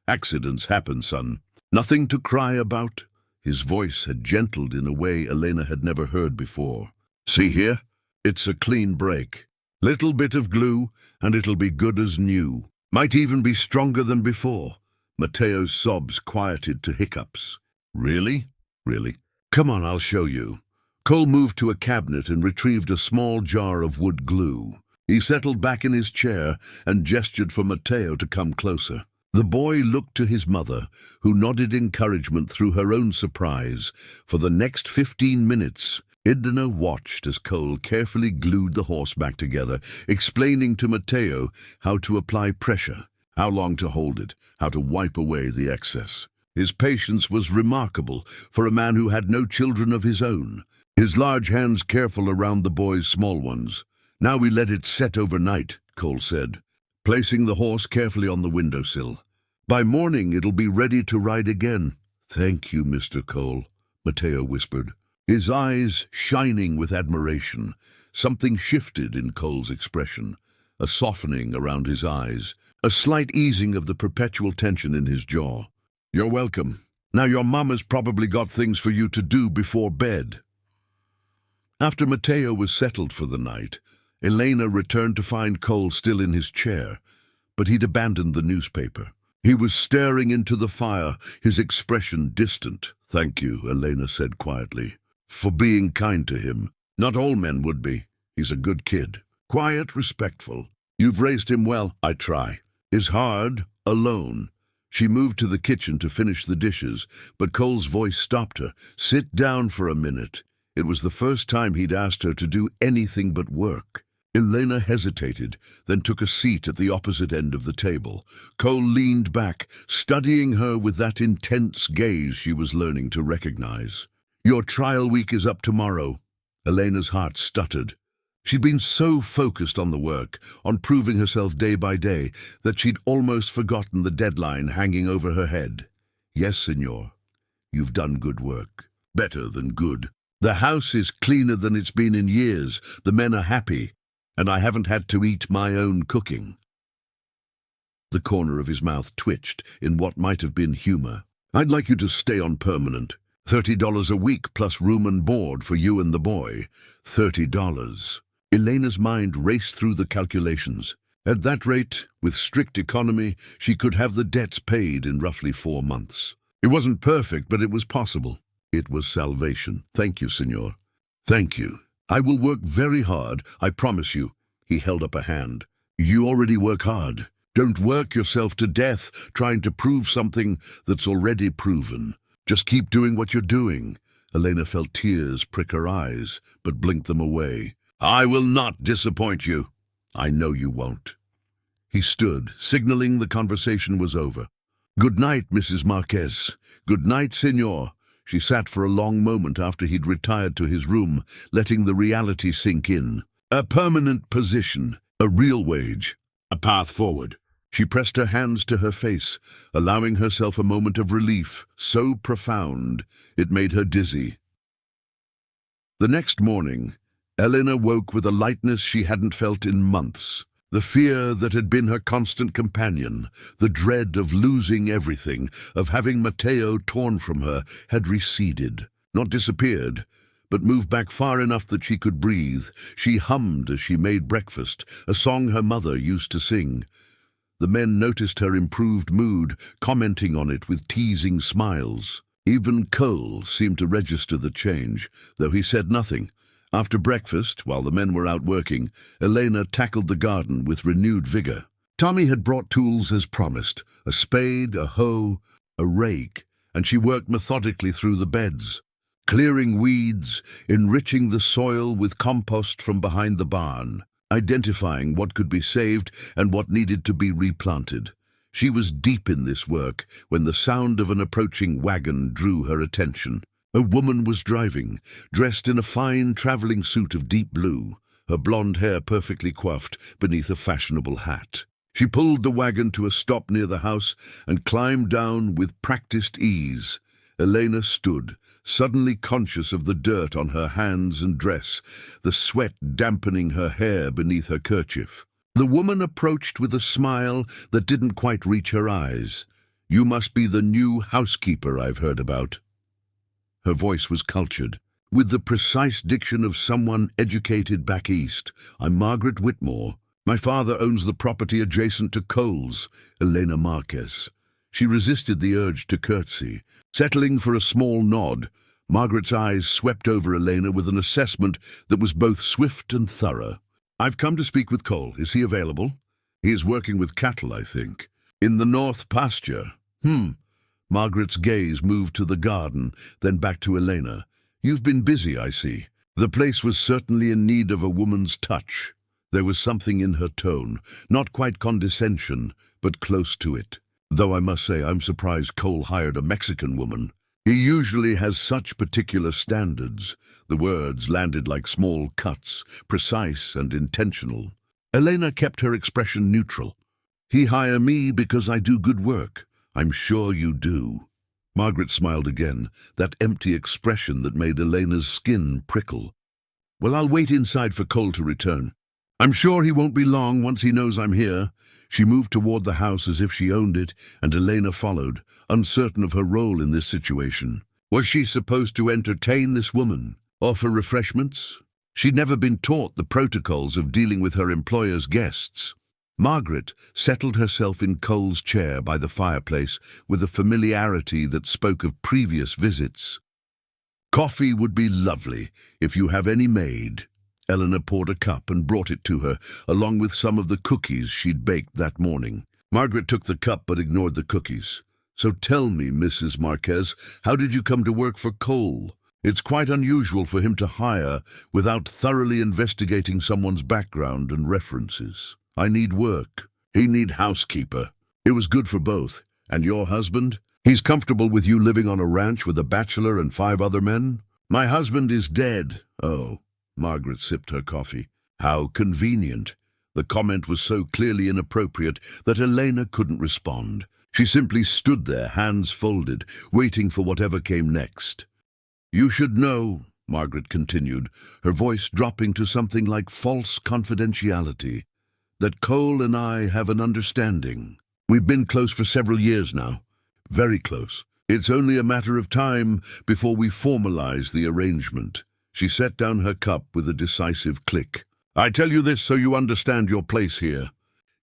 "Accidents happen, son. Nothing to cry about." His voice had gentled in a way Elena had never heard before. "See here? It's a clean break. Little bit of glue, and it'll be good as new. Might even be stronger than before." Mateo's sobs quieted to hiccups. "Really? Really? Come on, I'll show you." Cole moved to a cabinet and retrieved a small jar of wood glue. He settled back in his chair and gestured for Mateo to come closer. The boy looked to his mother, who nodded encouragement through her own surprise. For the next 15 minutes, Edna watched as Cole carefully glued the horse back together, explaining to Mateo how to apply pressure, how long to hold it, how to wipe away the excess. His patience was remarkable for a man who had no children of his own, his large hands careful around the boy's small ones. "Now we let it set overnight," Cole said, placing the horse carefully on the windowsill. "By morning it'll be ready to ride again." "Thank you, Mr. Cole," Mateo whispered, his eyes shining with admiration. Something shifted in Cole's expression, a softening around his eyes, a slight easing of the perpetual tension in his jaw. "You're welcome. Now your mama's probably got things for you to do before bed." After Mateo was settled for the night, Elena returned to find Cole still in his chair, but he'd abandoned the newspaper. He was staring into the fire, his expression distant. "Thank you," Elena said quietly, "for being kind to him. Not all men would be. He's a good kid. Quiet, respectful. You've raised him well." "I try. Is hard, alone." She moved to the kitchen to finish the dishes, but Cole's voice stopped her. "Sit down for a minute." It was the first time he'd asked her to do anything but work. Elena hesitated, then took a seat at the opposite end of the table. Cole leaned back, studying her with that intense gaze she was learning to recognize. "Your trial week is up tomorrow." Elena's heart stuttered. She'd been so focused on the work, on proving herself day by day, that she'd almost forgotten the deadline hanging over her head. "Yes, Signor. You've done good work. Better than good. The house is cleaner than it's been in years. The men are happy. And I haven't had to eat my own cooking." The corner of his mouth twitched in what might have been humor. "I'd like you to stay on permanent. $30 a week plus room and board for you and the boy. $30. Elena's mind raced through the calculations. At that rate, with strict economy, she could have the debts paid in roughly 4 months. It wasn't perfect, but it was possible. It was salvation. "Thank you, Signor." "Thank you. I will work very hard, I promise you." He held up a hand. "You already work hard. Don't work yourself to death trying to prove something that's already proven. Just keep doing what you're doing." Elena felt tears prick her eyes, but blinked them away. "I will not disappoint you." "I know you won't." He stood, signaling the conversation was over. "Good night, Mrs. Marquez. Good night, Signor." She sat for a long moment after he'd retired to his room, letting the reality sink in. A permanent position, a real wage, a path forward. She pressed her hands to her face, allowing herself a moment of relief, so profound it made her dizzy. The next morning, Elena woke with a lightness she hadn't felt in months. The fear that had been her constant companion, the dread of losing everything, of having Matteo torn from her, had receded. Not disappeared, but moved back far enough that she could breathe. She hummed as she made breakfast, a song her mother used to sing. The men noticed her improved mood, commenting on it with teasing smiles. Even Cole seemed to register the change, though he said nothing. After breakfast, while the men were out working, Elena tackled the garden with renewed vigor. Tommy had brought tools as promised, a spade, a hoe, a rake, and she worked methodically through the beds, clearing weeds, enriching the soil with compost from behind the barn, identifying what could be saved and what needed to be replanted. She was deep in this work when the sound of an approaching wagon drew her attention. A woman was driving, dressed in a fine traveling suit of deep blue, her blonde hair perfectly coiffed beneath a fashionable hat. She pulled the wagon to a stop near the house and climbed down with practiced ease. Elena stood, suddenly conscious of the dirt on her hands and dress, the sweat dampening her hair beneath her kerchief. The woman approached with a smile that didn't quite reach her eyes. "You must be the new housekeeper I've heard about." Her voice was cultured, with the precise diction of someone educated back east. "I'm Margaret Whitmore. My father owns the property adjacent to Cole's, Elena Marquez." She resisted the urge to curtsy. Settling for a small nod, Margaret's eyes swept over Elena with an assessment that was both swift and thorough. "I've come to speak with Cole. Is he available?" "He is working with cattle, I think." "In the north pasture?" Margaret's gaze moved to the garden, then back to Elena. "You've been busy, I see." The place was certainly in need of a woman's touch. There was something in her tone, not quite condescension, but close to it. "Though I must say I'm surprised Cole hired a Mexican woman. He usually has such particular standards." The words landed like small cuts, precise and intentional. Elena kept her expression neutral. "He hire me because I do good work. I'm sure you do." Margaret smiled again, that empty expression that made Elena's skin prickle. "Well, I'll wait inside for Cole to return. I'm sure he won't be long once he knows I'm here." She moved toward the house as if she owned it, and Elena followed, uncertain of her role in this situation. Was she supposed to entertain this woman? Offer refreshments? She'd never been taught the protocols of dealing with her employer's guests. Margaret settled herself in Cole's chair by the fireplace with a familiarity that spoke of previous visits. "Coffee would be lovely, if you have any made." Eleanor poured a cup and brought it to her, along with some of the cookies she'd baked that morning. Margaret took the cup but ignored the cookies. "So tell me, Mrs. Marquez, how did you come to work for Cole?" It's quite unusual for him to hire without thoroughly investigating someone's background and references. I need work. He need housekeeper. It was good for both. And your husband? He's comfortable with you living on a ranch with a bachelor and 5 other men? My husband is dead. Oh, Margaret sipped her coffee. How convenient. The comment was so clearly inappropriate that Elena couldn't respond. She simply stood there, hands folded, waiting for whatever came next. You should know, Margaret continued, her voice dropping to something like false confidentiality, that Cole and I have an understanding. We've been close for several years now. Very close. It's only a matter of time before we formalize the arrangement. She set down her cup with a decisive click. I tell you this so you understand your place here.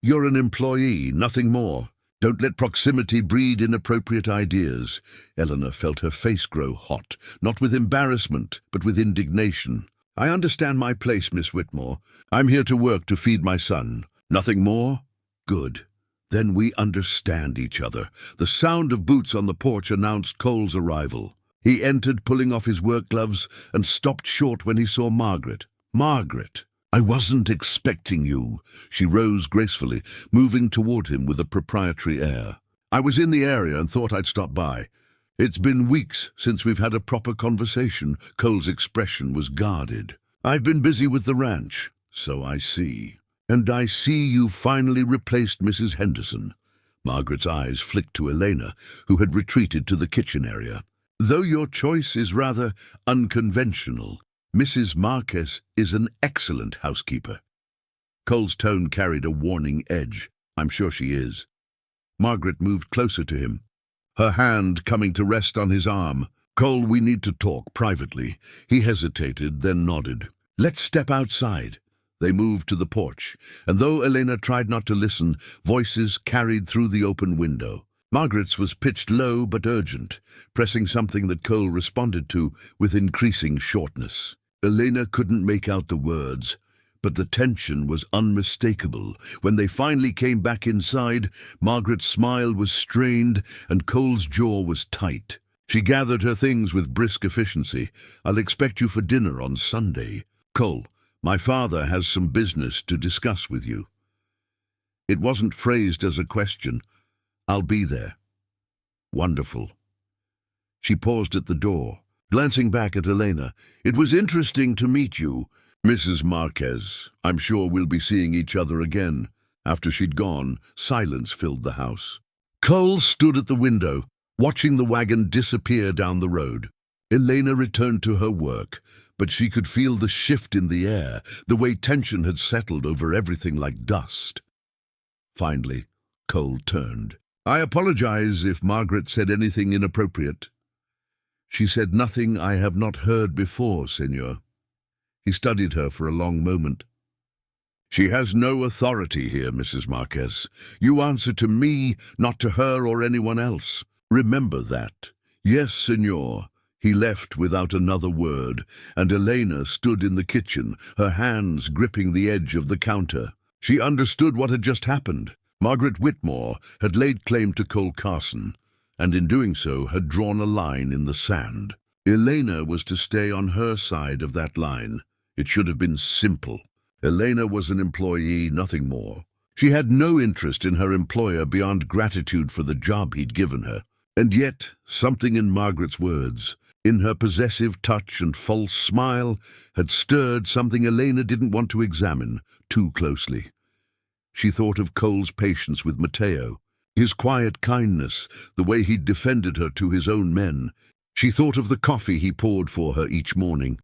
You're an employee, nothing more. Don't let proximity breed inappropriate ideas. Eleanor felt her face grow hot, not with embarrassment, but with indignation. I understand my place, Miss Whitmore. I'm here to work to feed my son. Nothing more? Good. Then we understand each other. The sound of boots on the porch announced Cole's arrival. He entered, pulling off his work gloves, and stopped short when he saw Margaret. Margaret! I wasn't expecting you. She rose gracefully, moving toward him with a proprietary air. I was in the area and thought I'd stop by. It's been weeks since we've had a proper conversation. Cole's expression was guarded. I've been busy with the ranch, so I see. And I see you finally replaced Mrs. Henderson. Margaret's eyes flicked to Elena, who had retreated to the kitchen area. Though your choice is rather unconventional, Mrs. Marquez is an excellent housekeeper. Cole's tone carried a warning edge. I'm sure she is. Margaret moved closer to him, her hand coming to rest on his arm. Cole, we need to talk privately. He hesitated, then nodded. Let's step outside. They moved to the porch, and though Elena tried not to listen, voices carried through the open window. Margaret's was pitched low but urgent, pressing something that Cole responded to with increasing shortness. Elena couldn't make out the words, but the tension was unmistakable. When they finally came back inside, Margaret's smile was strained and Cole's jaw was tight. She gathered her things with brisk efficiency. I'll expect you for dinner on Sunday. Cole, my father has some business to discuss with you. It wasn't phrased as a question. I'll be there. Wonderful. She paused at the door, glancing back at Elena. It was interesting to meet you, Mrs. Marquez. I'm sure we'll be seeing each other again. After she'd gone, silence filled the house. Cole stood at the window, watching the wagon disappear down the road. Elena returned to her work, but she could feel the shift in the air, the way tension had settled over everything like dust. Finally, Cole turned. I apologize if Margaret said anything inappropriate. She said nothing I have not heard before, Senor. He studied her for a long moment. She has no authority here, Mrs. Marquez. You answer to me, not to her or anyone else. Remember that. Yes, Senor. He left without another word, and Elena stood in the kitchen, her hands gripping the edge of the counter. She understood what had just happened. Margaret Whitmore had laid claim to Cole Carson, and in doing so had drawn a line in the sand. Elena was to stay on her side of that line. It should have been simple. Elena was an employee, nothing more. She had no interest in her employer beyond gratitude for the job he'd given her. And yet, something in Margaret's words, in her possessive touch and false smile, had stirred something Elena didn't want to examine too closely. She thought of Cole's patience with Mateo, his quiet kindness, the way he'd defended her to his own men. She thought of the coffee he poured for her each morning,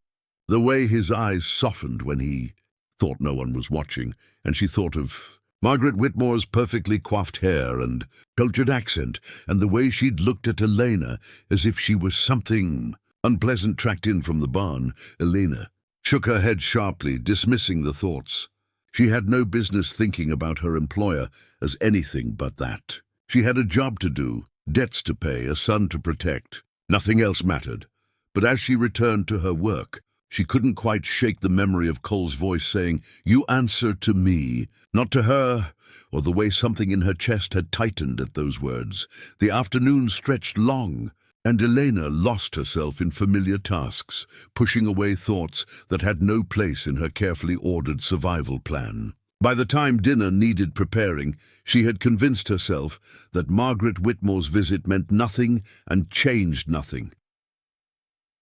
the way his eyes softened when he thought no one was watching, and she thought of Margaret Whitmore's perfectly coiffed hair and cultured accent, and the way she'd looked at Elena as if she was something unpleasant tracked in from the barn. Elena shook her head sharply, dismissing the thoughts. She had no business thinking about her employer as anything but that. She had a job to do, debts to pay, a son to protect. Nothing else mattered. But as she returned to her work, she couldn't quite shake the memory of Cole's voice saying, "You answer to me," not to her, or the way something in her chest had tightened at those words. The afternoon stretched long, And Elena lost herself in familiar tasks, pushing away thoughts that had no place in her carefully ordered survival plan. By the time dinner needed preparing, she had convinced herself that Margaret Whitmore's visit meant nothing and changed nothing.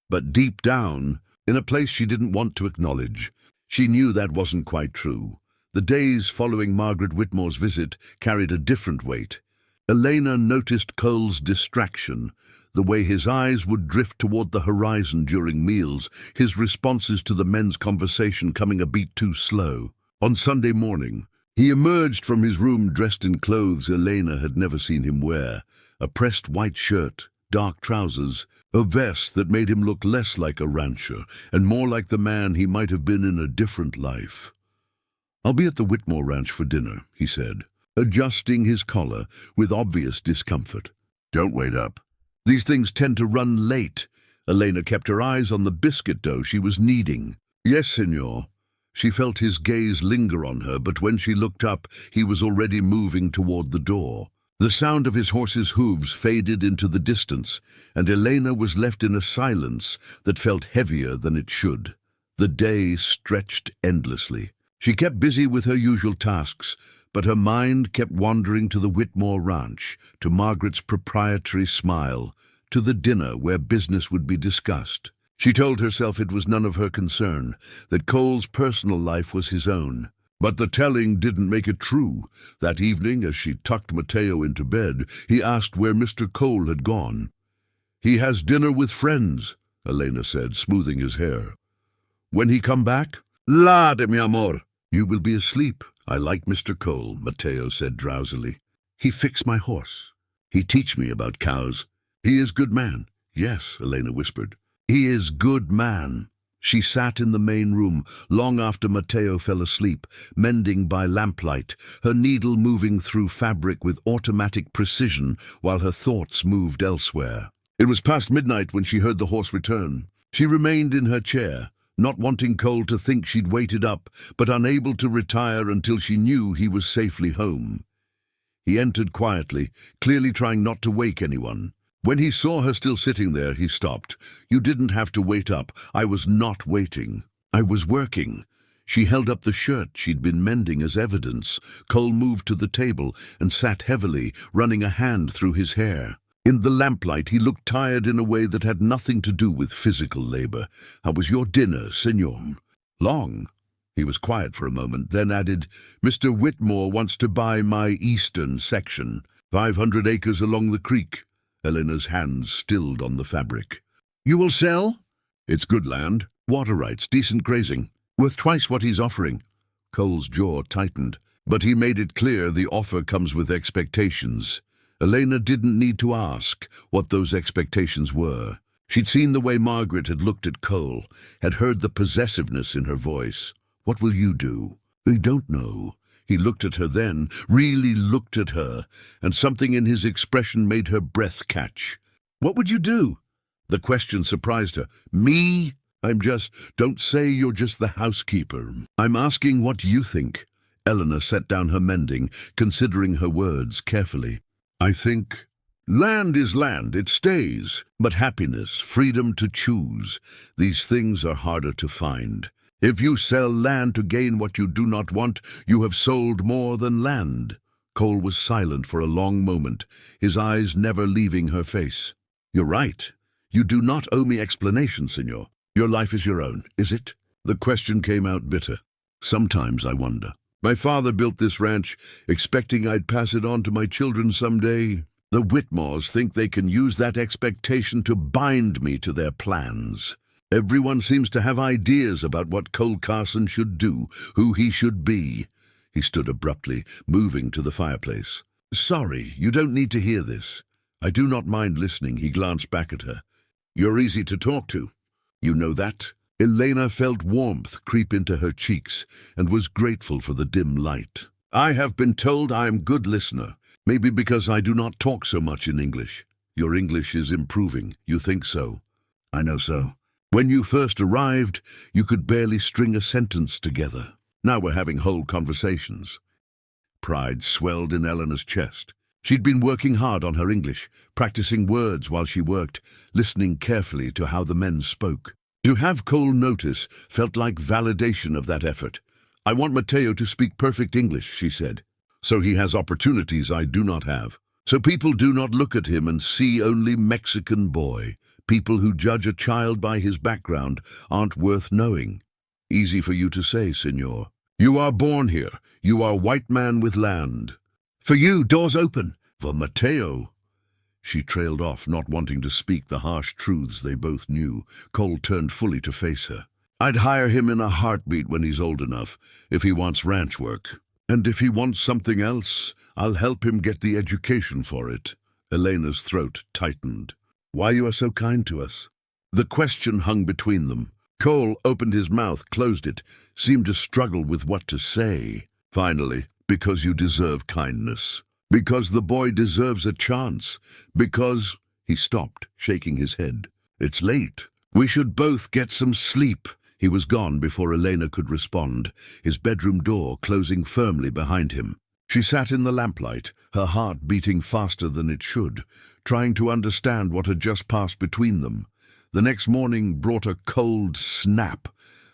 But deep down, in a place she didn't want to acknowledge, she knew that wasn't quite true. The days following Margaret Whitmore's visit carried a different weight. Elena noticed Cole's distraction, the way his eyes would drift toward the horizon during meals, his responses to the men's conversation coming a beat too slow. On Sunday morning, he emerged from his room dressed in clothes Elena had never seen him wear, a pressed white shirt, dark trousers, a vest that made him look less like a rancher and more like the man he might have been in a different life. "I'll be at the Whitmore Ranch for dinner," he said, adjusting his collar with obvious discomfort. "Don't wait up. These things tend to run late." Elena kept her eyes on the biscuit dough she was kneading. "Yes, senor." She felt his gaze linger on her, but when she looked up, he was already moving toward the door. The sound of his horse's hooves faded into the distance, and Elena was left in a silence that felt heavier than it should. The day stretched endlessly. She kept busy with her usual tasks, but her mind kept wandering to the Whitmore Ranch, to Margaret's proprietary smile, to the dinner where business would be discussed. She told herself it was none of her concern, that Cole's personal life was his own. But the telling didn't make it true. That evening, as she tucked Mateo into bed, he asked where Mr. Cole had gone. "He has dinner with friends," Elena said, smoothing his hair. "When he come back?" "Lade, mi amor." "You will be asleep." "I like Mr. Cole," Mateo said drowsily. "He fix my horse. He teach me about cows. He is good man." "Yes," Elena whispered. "He is good man." She sat in the main room long after Mateo fell asleep, mending by lamplight, her needle moving through fabric with automatic precision while her thoughts moved elsewhere. It was past midnight when she heard the horse return. She remained in her chair, not wanting Cole to think she'd waited up, but unable to retire until she knew he was safely home. He entered quietly, clearly trying not to wake anyone. When he saw her still sitting there, he stopped. "You didn't have to wait up. I was not waiting. I was working." She held up the shirt she'd been mending as evidence. Cole moved to the table and sat heavily, running a hand through his hair. In the lamplight, he looked tired in a way that had nothing to do with physical labor. "How was your dinner, senor?" "Long." He was quiet for a moment, then added, "Mr. Whitmore wants to buy my eastern section, 500 acres along the creek." Elena's hands stilled on the fabric. "You will sell?" "It's good land, water rights, decent grazing, worth twice what he's offering." Cole's jaw tightened, but he made it clear the offer comes with expectations. Elena didn't need to ask what those expectations were. She'd seen the way Margaret had looked at Cole, had heard the possessiveness in her voice. "What will you do?" "I don't know." He looked at her then, really looked at her, and something in his expression made her breath catch. "What would you do?" The question surprised her. "Me? Don't say you're just the housekeeper. I'm asking what you think." Eleanor set down her mending, considering her words carefully. "I think land is land, it stays. But happiness, freedom to choose, these things are harder to find. If you sell land to gain what you do not want, you have sold more than land." Cole was silent for a long moment, his eyes never leaving her face. "You're right. You do not owe me explanation, senor. Your life is your own, is it?" The question came out bitter. "Sometimes I wonder. My father built this ranch, expecting I'd pass it on to my children someday. The Whitmores think they can use that expectation to bind me to their plans. Everyone seems to have ideas about what Cole Carson should do, who he should be." He stood abruptly, moving to the fireplace. "Sorry, you don't need to hear this." "I do not mind listening," he glanced back at her. "You're easy to talk to." "You know that?" Elena felt warmth creep into her cheeks and was grateful for the dim light. "I have been told I am a good listener, maybe because I do not talk so much in English." "Your English is improving. You think so?" "I know so. When you first arrived, you could barely string a sentence together. Now we're having whole conversations." Pride swelled in Eleanor's chest. She'd been working hard on her English, practicing words while she worked, listening carefully to how the men spoke. To have Cole notice felt like validation of that effort. "I want Mateo to speak perfect English," she said, "so he has opportunities I do not have. So people do not look at him and see only Mexican boy. People who judge a child by his background aren't worth knowing." "Easy for you to say, senor. You are born here. You are white man with land. For you, doors open. For Mateo—" She trailed off, not wanting to speak the harsh truths they both knew. Cole turned fully to face her. "I'd hire him in a heartbeat when he's old enough, if he wants ranch work. And if he wants something else, I'll help him get the education for it." Elena's throat tightened. "Why you are so kind to us?" The question hung between them. Cole opened his mouth, closed it, seemed to struggle with what to say. Finally, "Because you deserve kindness. Because the boy deserves a chance. Because—" He stopped, shaking his head. "It's late. We should both get some sleep." He was gone before Elena could respond, his bedroom door closing firmly behind him. She sat in the lamplight, her heart beating faster than it should, trying to understand what had just passed between them. The next morning brought a cold snap,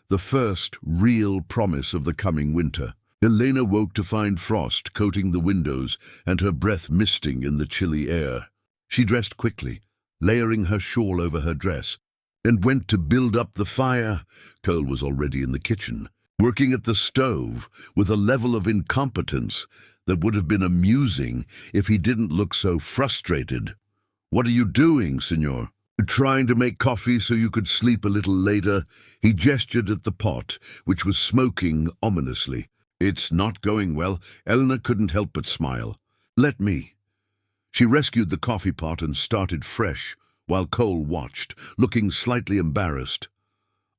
the first real promise of the coming winter. Elena woke to find frost coating the windows and her breath misting in the chilly air. She dressed quickly, layering her shawl over her dress, and went to build up the fire. Cole was already in the kitchen, working at the stove with a level of incompetence that would have been amusing if he didn't look so frustrated. "What are you doing, senor?" "Trying to make coffee so you could sleep a little later." He gestured at the pot, which was smoking ominously. "It's not going well." Elena couldn't help but smile. "Let me." She rescued the coffee pot and started fresh, while Cole watched, looking slightly embarrassed.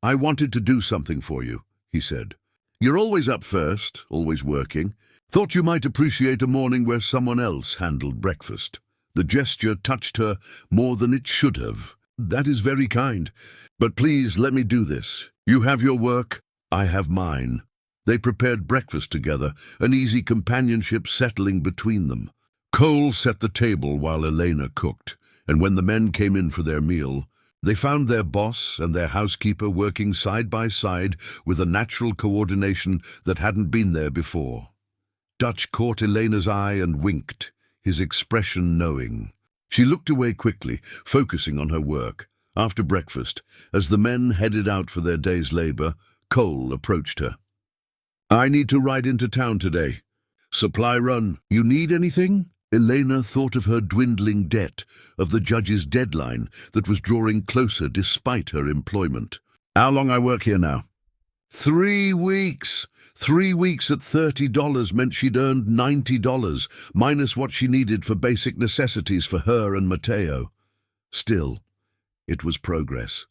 "I wanted to do something for you," he said. "You're always up first, always working. Thought you might appreciate a morning where someone else handled breakfast." The gesture touched her more than it should have. "That is very kind. But please let me do this. You have your work, I have mine." They prepared breakfast together, an easy companionship settling between them. Cole set the table while Elena cooked, and when the men came in for their meal, they found their boss and their housekeeper working side by side with a natural coordination that hadn't been there before. Dutch caught Elena's eye and winked, his expression knowing. She looked away quickly, focusing on her work. After breakfast, as the men headed out for their day's labor, Cole approached her. "I need to ride into town today. Supply run. You need anything?" Elena thought of her dwindling debt, of the judge's deadline that was drawing closer despite her employment. "How long I work here now?" 3 weeks. 3 weeks at $30 meant she'd earned $90, minus what she needed for basic necessities for her and Mateo. Still, it was progress.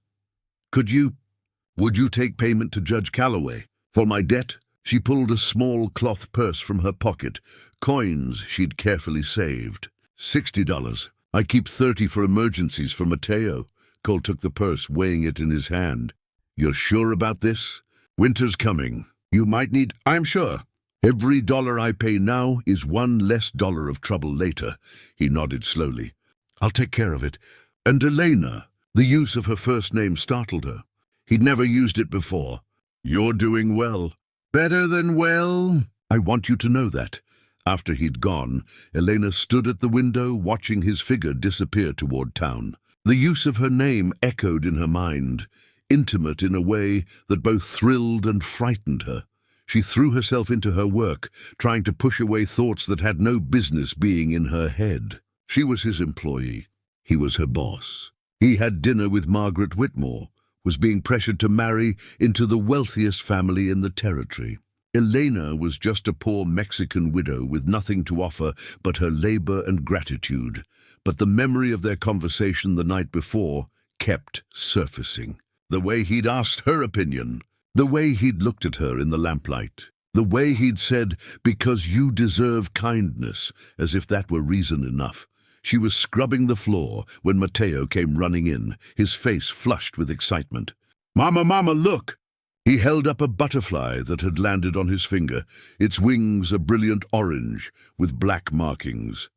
Would you take payment to Judge Calloway? For my debt?" She pulled a small cloth purse from her pocket, coins she'd carefully saved. $60. I keep 30 for emergencies for Mateo. Cole took the purse, weighing it in his hand. "You're sure about this? Winter's coming. You might need—" "I'm sure. Every dollar I pay now is one less dollar of trouble later." He nodded slowly. "I'll take care of it." And Elena, the use of her first name startled her. He'd never used it before. "You're doing well." "Better than well." "I want you to know that." After he'd gone, Elena stood at the window, watching his figure disappear toward town. The use of her name echoed in her mind, intimate in a way that both thrilled and frightened her. She threw herself into her work, trying to push away thoughts that had no business being in her head. She was his employee. He was her boss. He had dinner with Margaret Whitmore, was being pressured to marry into the wealthiest family in the territory. Elena was just a poor Mexican widow with nothing to offer but her labor and gratitude. But the memory of their conversation the night before kept surfacing. The way he'd asked her opinion, the way he'd looked at her in the lamplight, the way he'd said, "Because you deserve kindness," as if that were reason enough. She was scrubbing the floor when Mateo came running in, his face flushed with excitement. "Mama, Mama, look!" He held up a butterfly that had landed on his finger, its wings a brilliant orange with black markings.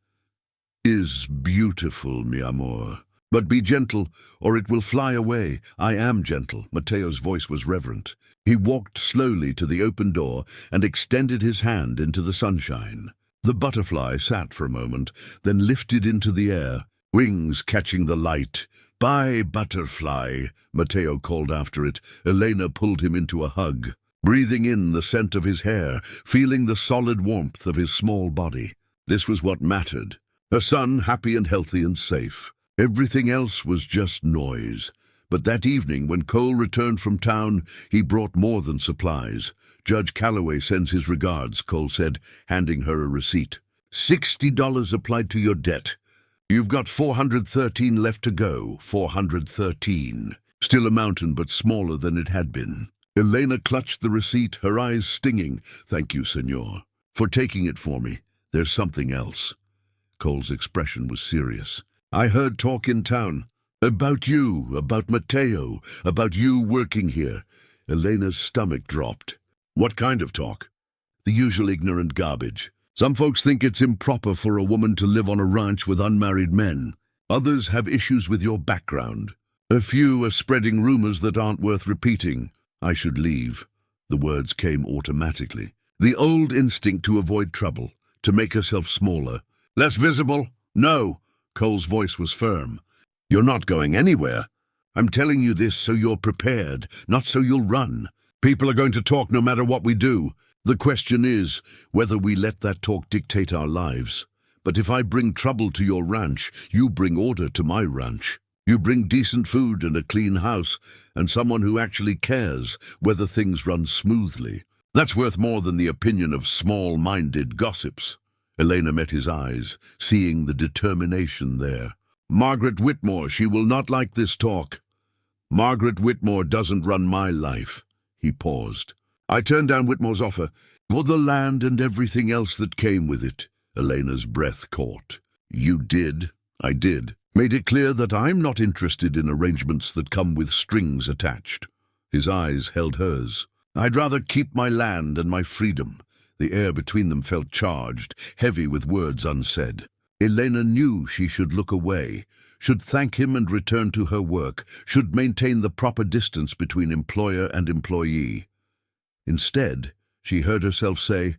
is beautiful, mi amor. But be gentle, or it will fly away. I am gentle. Mateo's voice was reverent. He walked slowly to the open door and extended his hand into the sunshine. The butterfly sat for a moment, then lifted into the air, wings catching the light. "Bye, butterfly," Mateo called after it. Elena pulled him into a hug, breathing in the scent of his hair, feeling the solid warmth of his small body. This was what mattered. Her son happy and healthy and safe. Everything else was just noise. But that evening, when Cole returned from town, he brought more than supplies. "Judge Calloway sends his regards," Cole said, handing her a receipt. $60 applied to your debt. You've got 413 left to go. 413. Still a mountain, but smaller than it had been. Elena clutched the receipt, her eyes stinging. "Thank you, senor, for taking it for me. There's something else." Cole's expression was serious. "I heard talk in town. About you, about Mateo, about you working here." Elena's stomach dropped. "What kind of talk?" "The usual ignorant garbage. Some folks think it's improper for a woman to live on a ranch with unmarried men. Others have issues with your background. A few are spreading rumors that aren't worth repeating. I should leave." The words came automatically. The old instinct to avoid trouble, to make herself smaller. "Less visible? No." Cole's voice was firm. "You're not going anywhere. I'm telling you this so you're prepared, not so you'll run. People are going to talk no matter what we do. The question is whether we let that talk dictate our lives. But if I bring trouble to your ranch, you bring order to my ranch. You bring decent food and a clean house, and someone who actually cares whether things run smoothly. That's worth more than the opinion of small-minded gossips." Elena met his eyes, seeing the determination there. "Margaret Whitmore, she will not like this talk. Margaret Whitmore doesn't run my life." He paused. "I turned down Whitmore's offer for the land and everything else that came with it." Elena's breath caught. "You did?" "I did. Made it clear that I'm not interested in arrangements that come with strings attached." His eyes held hers. "I'd rather keep my land and my freedom." The air between them felt charged, heavy with words unsaid. Elena knew she should look away, should thank him and return to her work, should maintain the proper distance between employer and employee. Instead, she heard herself say,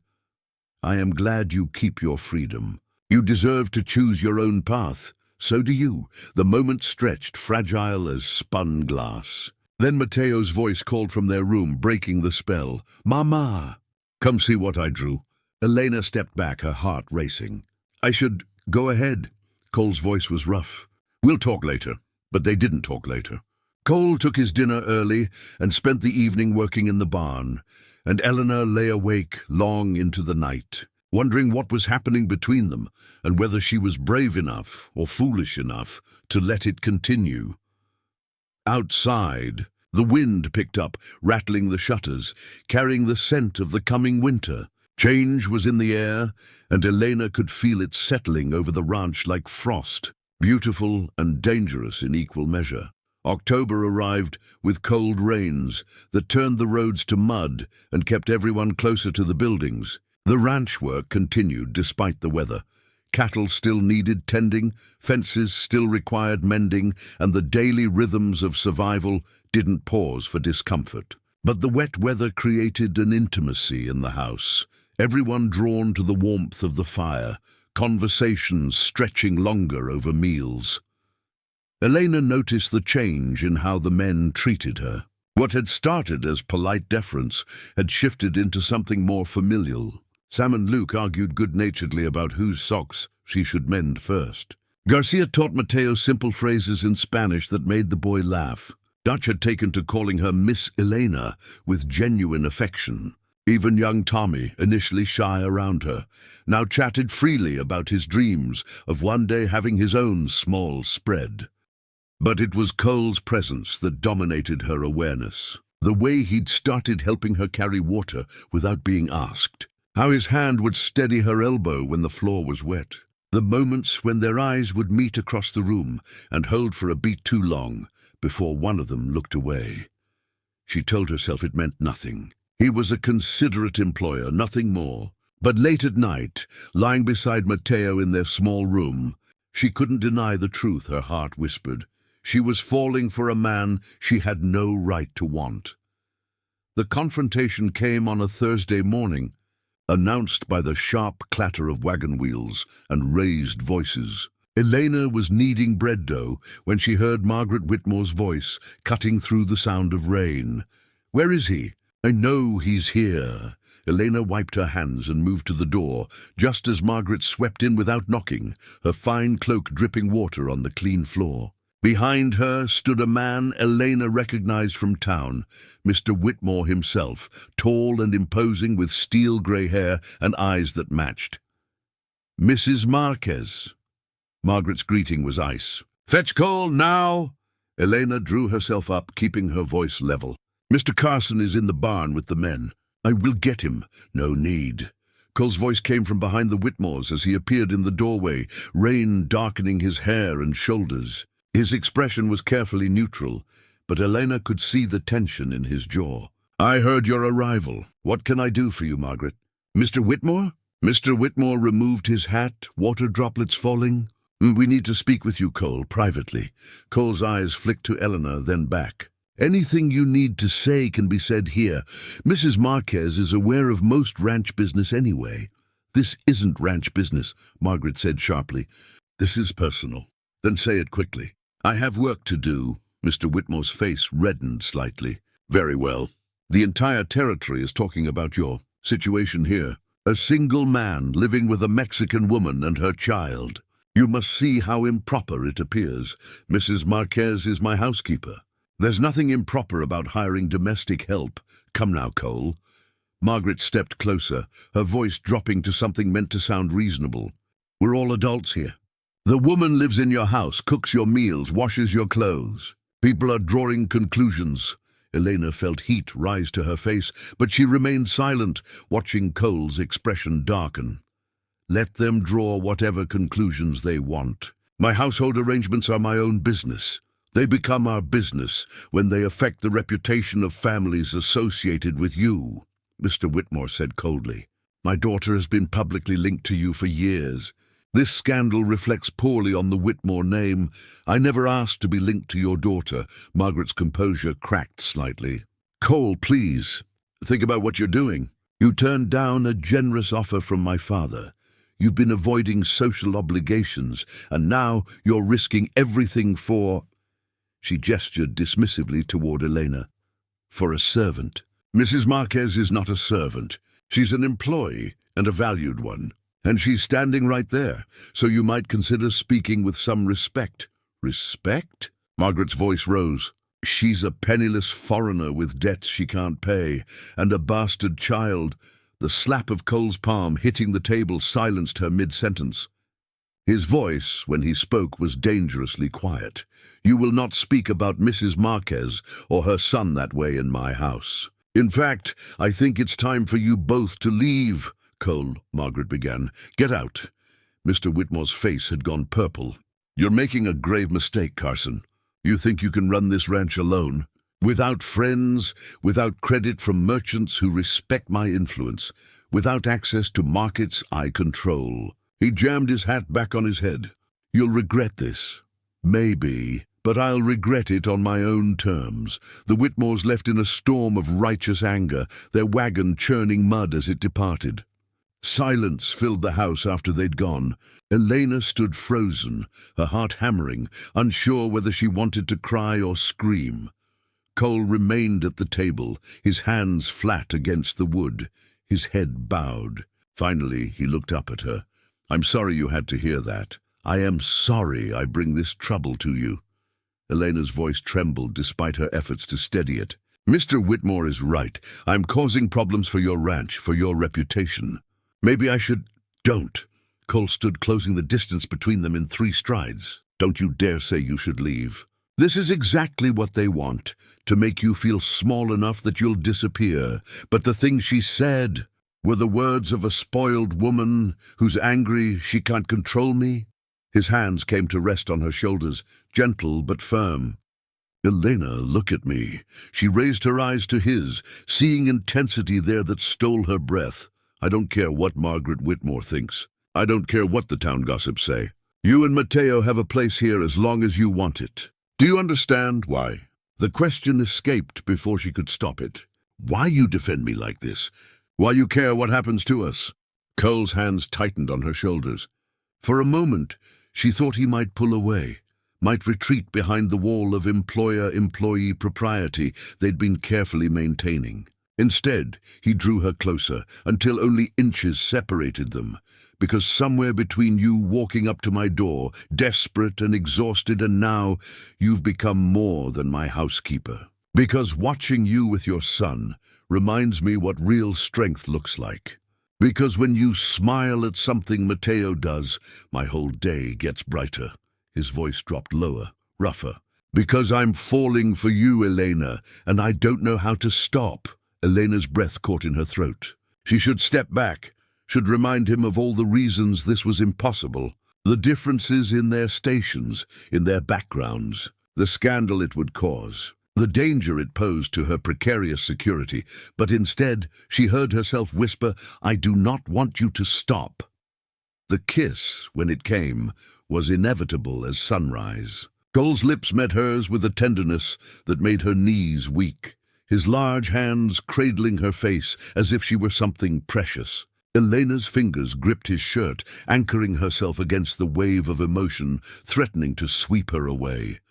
"I am glad you keep your freedom. You deserve to choose your own path. So do you." The moment stretched, fragile as spun glass. Then Mateo's voice called from their room, breaking the spell. "Mama! Come see what I drew." Elena stepped back, her heart racing. "I should go ahead." Cole's voice was rough. "We'll talk later." But they didn't talk later. Cole took his dinner early and spent the evening working in the barn, and Eleanor lay awake long into the night, wondering what was happening between them and whether she was brave enough or foolish enough to let it continue. Outside, the wind picked up, rattling the shutters, carrying the scent of the coming winter. Change was in the air, and Elena could feel it settling over the ranch like frost, beautiful and dangerous in equal measure. October arrived with cold rains that turned the roads to mud and kept everyone closer to the buildings. The ranch work continued despite the weather. Cattle still needed tending, fences still required mending, and the daily rhythms of survival didn't pause for discomfort. But the wet weather created an intimacy in the house, everyone drawn to the warmth of the fire, conversations stretching longer over meals. Elena noticed the change in how the men treated her. What had started as polite deference had shifted into something more familial. Sam and Luke argued good-naturedly about whose socks she should mend first. Garcia taught Mateo simple phrases in Spanish that made the boy laugh. Dutch had taken to calling her Miss Elena with genuine affection. Even young Tommy, initially shy around her, now chatted freely about his dreams of one day having his own small spread. But it was Cole's presence that dominated her awareness. The way he'd started helping her carry water without being asked. How his hand would steady her elbow when the floor was wet. The moments when their eyes would meet across the room and hold for a beat too long before one of them looked away. She told herself it meant nothing. He was a considerate employer, nothing more. But late at night, lying beside Mateo in their small room, She couldn't deny the truth, her heart whispered. She was falling for a man she had no right to want. The confrontation came on a Thursday morning, announced by the sharp clatter of wagon wheels and raised voices. Elena was kneading bread dough when she heard Margaret Whitmore's voice cutting through the sound of rain. "Where is he?" "I know he's here." Elena wiped her hands and moved to the door, just as Margaret swept in without knocking, her fine cloak dripping water on the clean floor. Behind her stood a man Elena recognized from town, Mr. Whitmore himself, tall and imposing with steel-grey hair and eyes that matched. "Mrs. Marquez." Margaret's greeting was ice. "Fetch Cole, now!" Elena drew herself up, keeping her voice level. "Mr. Carson is in the barn with the men. I will get him. No need." Cole's voice came from behind the Whitmores as he appeared in the doorway, rain darkening his hair and shoulders. His expression was carefully neutral, but Elena could see the tension in his jaw. "I heard your arrival. What can I do for you, Margaret?" "Mr. Whitmore?" Mr. Whitmore removed his hat, water droplets falling. "We need to speak with you, Cole, privately." Cole's eyes flicked to Elena, then back. "Anything you need to say can be said here. Mrs. Marquez is aware of most ranch business anyway." "This isn't ranch business," Margaret said sharply. "This is personal." "Then say it quickly." "I have work to do." Mr. Whitmore's face reddened slightly. "Very well. The entire territory is talking about your situation here. A single man living with a Mexican woman and her child. You must see how improper it appears. Mrs. Marquez is my housekeeper. There's nothing improper about hiring domestic help. Come now, Cole." Margaret stepped closer, her voice dropping to something meant to sound reasonable. "We're all adults here. The woman lives in your house, cooks your meals, washes your clothes. People are drawing conclusions." Elena felt heat rise to her face, but she remained silent, watching Cole's expression darken. "Let them draw whatever conclusions they want. My household arrangements are my own business. They become our business when they affect the reputation of families associated with you," Mr. Whitmore said coldly. "My daughter has been publicly linked to you for years. This scandal reflects poorly on the Whitmore name. I never asked to be linked to your daughter." Margaret's composure cracked slightly. "Cole, please, think about what you're doing. You turned down a generous offer from my father. You've been avoiding social obligations, and now you're risking everything for—" She gestured dismissively toward Elena. "For a servant." "Mrs. Marquez is not a servant. She's an employee, and a valued one. And she's standing right there, so you might consider speaking with some respect." "Respect?" Margaret's voice rose. "She's a penniless foreigner with debts she can't pay, and a bastard child." The slap of Cole's palm hitting the table silenced her mid-sentence. His voice, when he spoke, was dangerously quiet. "You will not speak about Mrs. Marquez or her son that way in my house. In fact, I think it's time for you both to leave." "Cole," Margaret began. "Get out." Mr. Whitmore's face had gone purple. "You're making a grave mistake, Carson. You think you can run this ranch alone? Without friends, without credit from merchants who respect my influence, without access to markets I control." He jammed his hat back on his head. "You'll regret this." "Maybe, but I'll regret it on my own terms." The Whitmores left in a storm of righteous anger, their wagon churning mud as it departed. Silence filled the house after they'd gone. Elena stood frozen, her heart hammering, unsure whether she wanted to cry or scream. Cole remained at the table, his hands flat against the wood, his head bowed. Finally, he looked up at her. "I'm sorry you had to hear that. I am sorry I bring this trouble to you." Elena's voice trembled despite her efforts to steady it. "Mr. Whitmore is right. I'm causing problems for your ranch, for your reputation. Maybe I should—" "Don't." Cole stood closing the distance between them in 3 strides. "Don't you dare say you should leave. This is exactly what they want, to make you feel small enough that you'll disappear. But the things she said were the words of a spoiled woman who's angry she can't control me." His hands came to rest on her shoulders, gentle but firm. "Elena, look at me." She raised her eyes to his, seeing intensity there that stole her breath. "I don't care what Margaret Whitmore thinks. I don't care what the town gossips say. You and Mateo have a place here as long as you want it. Do you understand why? The question escaped before she could stop it. Why you defend me like this? Why you care what happens to us? Cole's hands tightened on her shoulders. For a moment, she thought he might pull away, might retreat behind the wall of employer-employee propriety they'd been carefully maintaining. Instead, he drew her closer, until only inches separated them, because somewhere between you walking up to my door, desperate and exhausted, and now you've become more than my housekeeper. Because watching you with your son reminds me what real strength looks like. Because when you smile at something Mateo does, my whole day gets brighter. His voice dropped lower, rougher. Because I'm falling for you, Elena, and I don't know how to stop. Elena's breath caught in her throat. She should step back, should remind him of all the reasons this was impossible, the differences in their stations, in their backgrounds, the scandal it would cause, the danger it posed to her precarious security, but instead she heard herself whisper, "I do not want you to stop." The kiss, when it came, was inevitable as sunrise. Cole's lips met hers with a tenderness that made her knees weak, his large hands cradling her face as if she were something precious. Elena's fingers gripped his shirt, anchoring herself against the wave of emotion, threatening to sweep her away.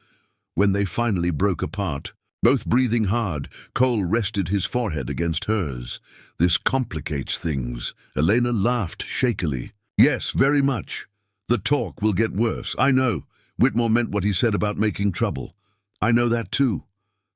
When they finally broke apart, both breathing hard, Cole rested his forehead against hers. "This complicates things." Elena laughed shakily. "Yes, very much. The talk will get worse. I know. Whitmore meant what he said about making trouble. I know that too."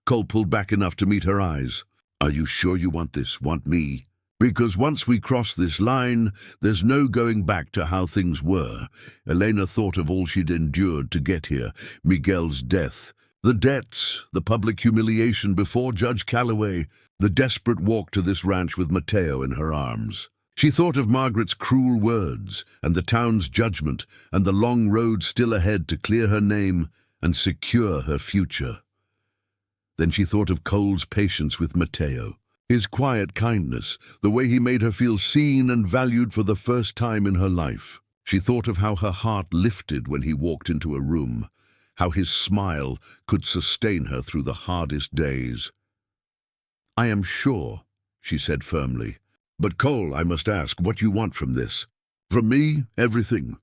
Cole pulled back enough to meet her eyes. "Are you sure you want this, want me? Because once we cross this line, there's no going back to how things were." Elena thought of all she'd endured to get here, Miguel's death, the debts, the public humiliation before Judge Calloway, the desperate walk to this ranch with Mateo in her arms. She thought of Margaret's cruel words, and the town's judgment, and the long road still ahead to clear her name and secure her future. Then she thought of Cole's patience with Mateo, his quiet kindness, the way he made her feel seen and valued for the first time in her life. She thought of how her heart lifted when he walked into a room, how his smile could sustain her through the hardest days. "I am sure," she said firmly. "But Cole, I must ask what you want from this." "From me, everything."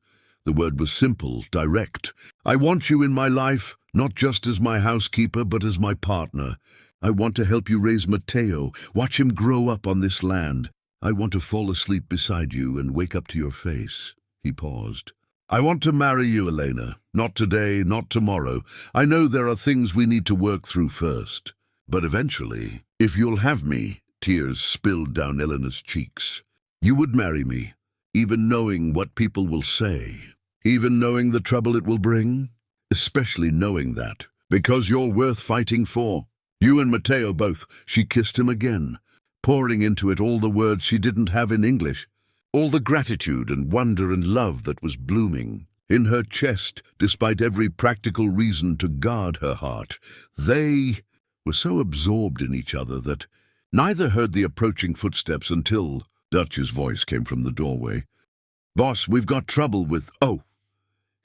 The word was simple, direct. "I want you in my life, not just as my housekeeper, but as my partner. I want to help you raise Mateo, watch him grow up on this land. I want to fall asleep beside you and wake up to your face." He paused. "I want to marry you, Elena. Not today, not tomorrow. I know there are things we need to work through first. But eventually, if you'll have me," tears spilled down Elena's cheeks, "you would marry me, even knowing what people will say, even knowing the trouble it will bring, especially knowing that, because you're worth fighting for. You and Mateo both." She kissed him again, pouring into it all the words she didn't have in English, all the gratitude and wonder and love that was blooming in her chest, despite every practical reason to guard her heart. They were so absorbed in each other that neither heard the approaching footsteps until Dutch's voice came from the doorway. "Boss, we've got trouble with—" "Oh!"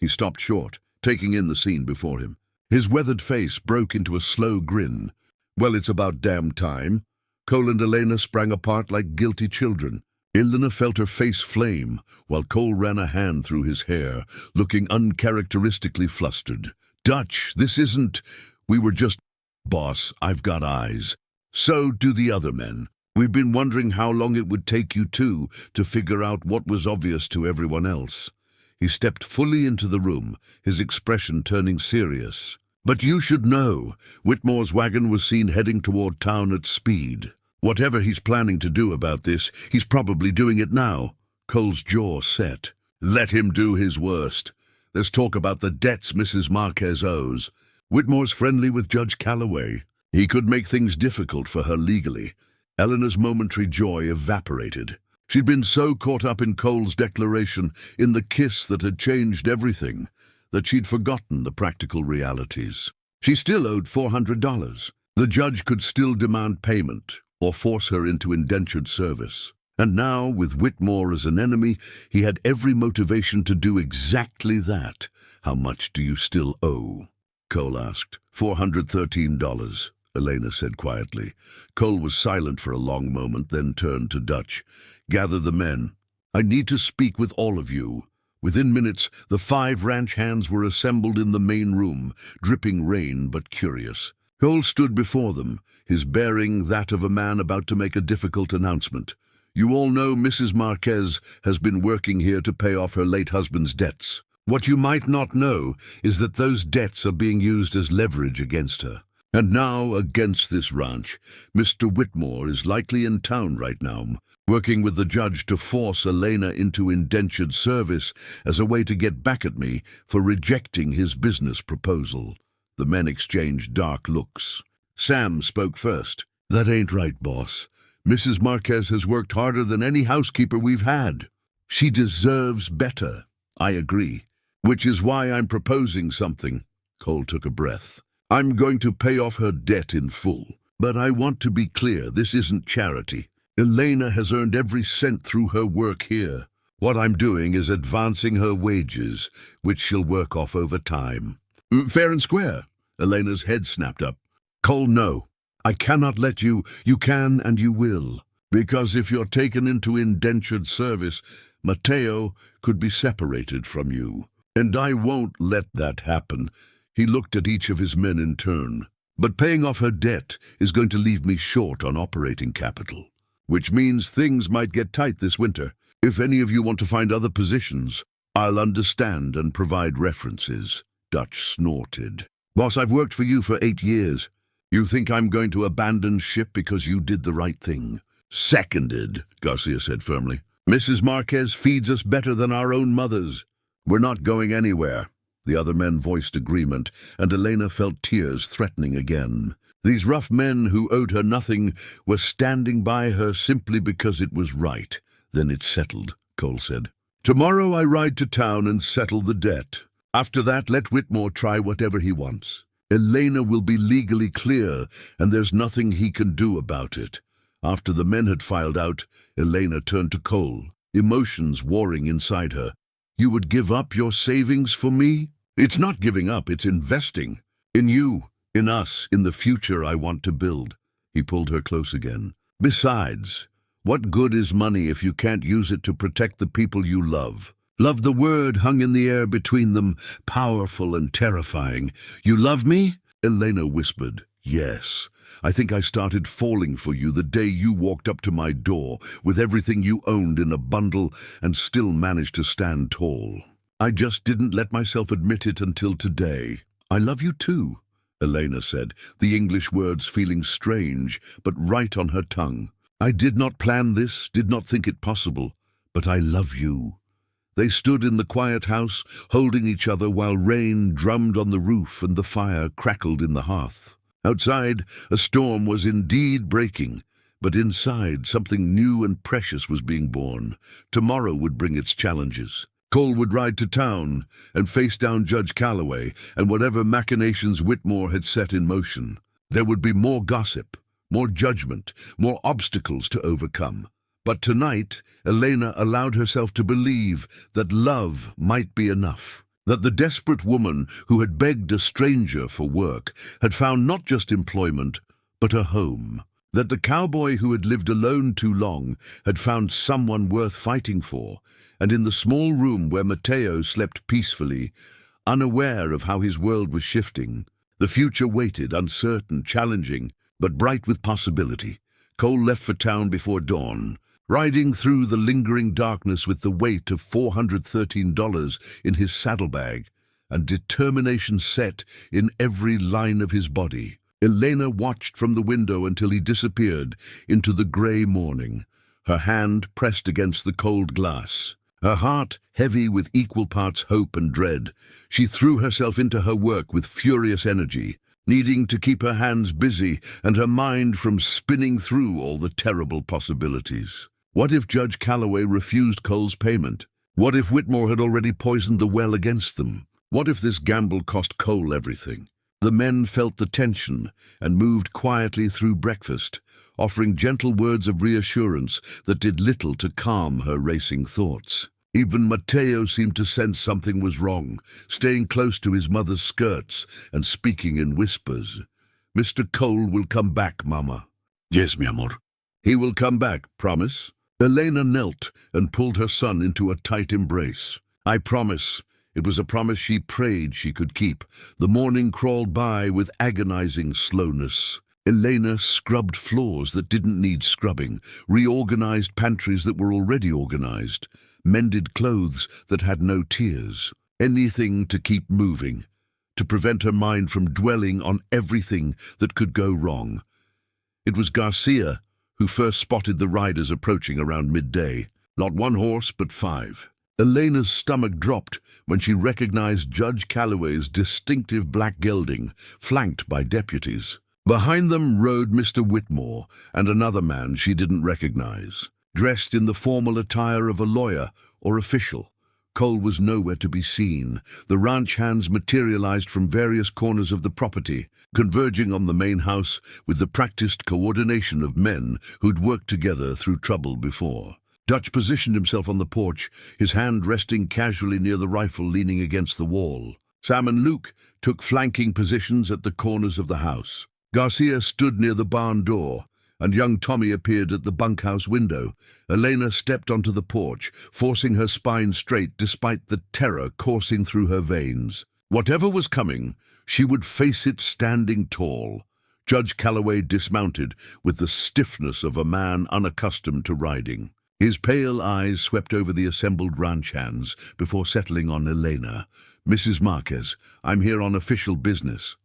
He stopped short, taking in the scene before him. His weathered face broke into a slow grin. "Well, it's about damn time." Cole and Elena sprang apart like guilty children. Elena felt her face flame, while Cole ran a hand through his hair, looking uncharacteristically flustered. "Dutch, this isn't— We were just— Boss, I've got eyes. So do the other men. We've been wondering how long it would take you two to figure out what was obvious to everyone else." He stepped fully into the room, his expression turning serious. "But you should know, Whitmore's wagon was seen heading toward town at speed. Whatever he's planning to do about this, he's probably doing it now." Cole's jaw set. "Let him do his worst. There's talk about the debts Mrs. Marquez owes. Whitmore's friendly with Judge Calloway. He could make things difficult for her legally." Eleanor's momentary joy evaporated. She'd been so caught up in Cole's declaration, in the kiss that had changed everything, that she'd forgotten the practical realities. She still owed $400. The judge could still demand payment, or force her into indentured service. And now, with Whitmore as an enemy, he had every motivation to do exactly that. "How much do you still owe?" Cole asked. $413, Elena said quietly. Cole was silent for a long moment, then turned to Dutch. "Gather the men. I need to speak with all of you." Within minutes, the 5 ranch hands were assembled in the main room, dripping rain but curious. Cole stood before them, his bearing that of a man about to make a difficult announcement. "You all know Mrs. Marquez has been working here to pay off her late husband's debts. What you might not know is that those debts are being used as leverage against her. And now, against this ranch, Mr. Whitmore is likely in town right now, working with the judge to force Elena into indentured service as a way to get back at me for rejecting his business proposal." The men exchanged dark looks. Sam spoke first. "That ain't right, boss. Mrs. Marquez has worked harder than any housekeeper we've had. She deserves better." "I agree. Which is why I'm proposing something." Cole took a breath. "I'm going to pay off her debt in full. But I want to be clear, this isn't charity. Elena has earned every cent through her work here. What I'm doing is advancing her wages, which she'll work off over time." "Fair and square." Elena's head snapped up. "Cole, no. I cannot let you. You can and you will. Because if you're taken into indentured service, Mateo could be separated from you. And I won't let that happen." He looked at each of his men in turn. "But paying off her debt is going to leave me short on operating capital, which means things might get tight this winter. If any of you want to find other positions, I'll understand and provide references." Dutch snorted. "Boss, I've worked for you for 8 years. You think I'm going to abandon ship because you did the right thing?" "Seconded," Garcia said firmly. "Mrs. Marquez feeds us better than our own mothers. We're not going anywhere." The other men voiced agreement, and Elena felt tears threatening again. These rough men who owed her nothing were standing by her simply because it was right. "Then it's settled," Cole said. "Tomorrow I ride to town and settle the debt. After that, let Whitmore try whatever he wants. Elena will be legally clear, and there's nothing he can do about it." After the men had filed out, Elena turned to Cole, emotions warring inside her. "You would give up your savings for me?" "It's not giving up, it's investing. In you, in us, in the future I want to build." He pulled her close again. "Besides, what good is money if you can't use it to protect the people you love?" Love, the word hung in the air between them, powerful and terrifying. "You love me?" Elena whispered. "Yes. I think I started falling for you the day you walked up to my door with everything you owned in a bundle and still managed to stand tall. I just didn't let myself admit it until today." "I love you too," Elena said, the English words feeling strange but right on her tongue. "I did not plan this, did not think it possible, but I love you." They stood in the quiet house, holding each other while rain drummed on the roof and the fire crackled in the hearth. Outside, a storm was indeed breaking, but inside something new and precious was being born. Tomorrow would bring its challenges. Cole would ride to town and face down Judge Calloway and whatever machinations Whitmore had set in motion. There would be more gossip, more judgment, more obstacles to overcome. But tonight, Elena allowed herself to believe that love might be enough, that the desperate woman who had begged a stranger for work had found not just employment, but a home, that the cowboy who had lived alone too long had found someone worth fighting for, and in the small room where Mateo slept peacefully, unaware of how his world was shifting, the future waited, uncertain, challenging, but bright with possibility. Cole left for town before dawn, riding through the lingering darkness with the weight of $413 in his saddlebag and determination set in every line of his body. Elena watched from the window until he disappeared into the grey morning, her hand pressed against the cold glass. Her heart heavy with equal parts hope and dread, she threw herself into her work with furious energy, needing to keep her hands busy and her mind from spinning through all the terrible possibilities. What if Judge Calloway refused Cole's payment? What if Whitmore had already poisoned the well against them? What if this gamble cost Cole everything? The men felt the tension and moved quietly through breakfast, offering gentle words of reassurance that did little to calm her racing thoughts. Even Matteo seemed to sense something was wrong, staying close to his mother's skirts and speaking in whispers. "Mr. Cole will come back, Mama." "Yes, mi amor." "He will come back, promise?" Elena knelt and pulled her son into a tight embrace. "I promise." It was a promise she prayed she could keep. The morning crawled by with agonizing slowness. Elena scrubbed floors that didn't need scrubbing, reorganized pantries that were already organized, mended clothes that had no tears. Anything to keep moving, to prevent her mind from dwelling on everything that could go wrong. It was Garcia who first spotted the riders approaching around midday. Not one horse, but 5. Elena's stomach dropped when she recognized Judge Calloway's distinctive black gelding, flanked by deputies. Behind them rode Mr. Whitmore and another man she didn't recognize, dressed in the formal attire of a lawyer or official. Cole was nowhere to be seen. The ranch hands materialized from various corners of the property, converging on the main house with the practiced coordination of men who'd worked together through trouble before. Dutch positioned himself on the porch, his hand resting casually near the rifle leaning against the wall. Sam and Luke took flanking positions at the corners of the house. Garcia stood near the barn door, and young Tommy appeared at the bunkhouse window. Elena stepped onto the porch, forcing her spine straight despite the terror coursing through her veins. Whatever was coming, she would face it standing tall. Judge Calloway dismounted with the stiffness of a man unaccustomed to riding. His pale eyes swept over the assembled ranch hands before settling on Elena. "Mrs. Marquez, I'm here on official business."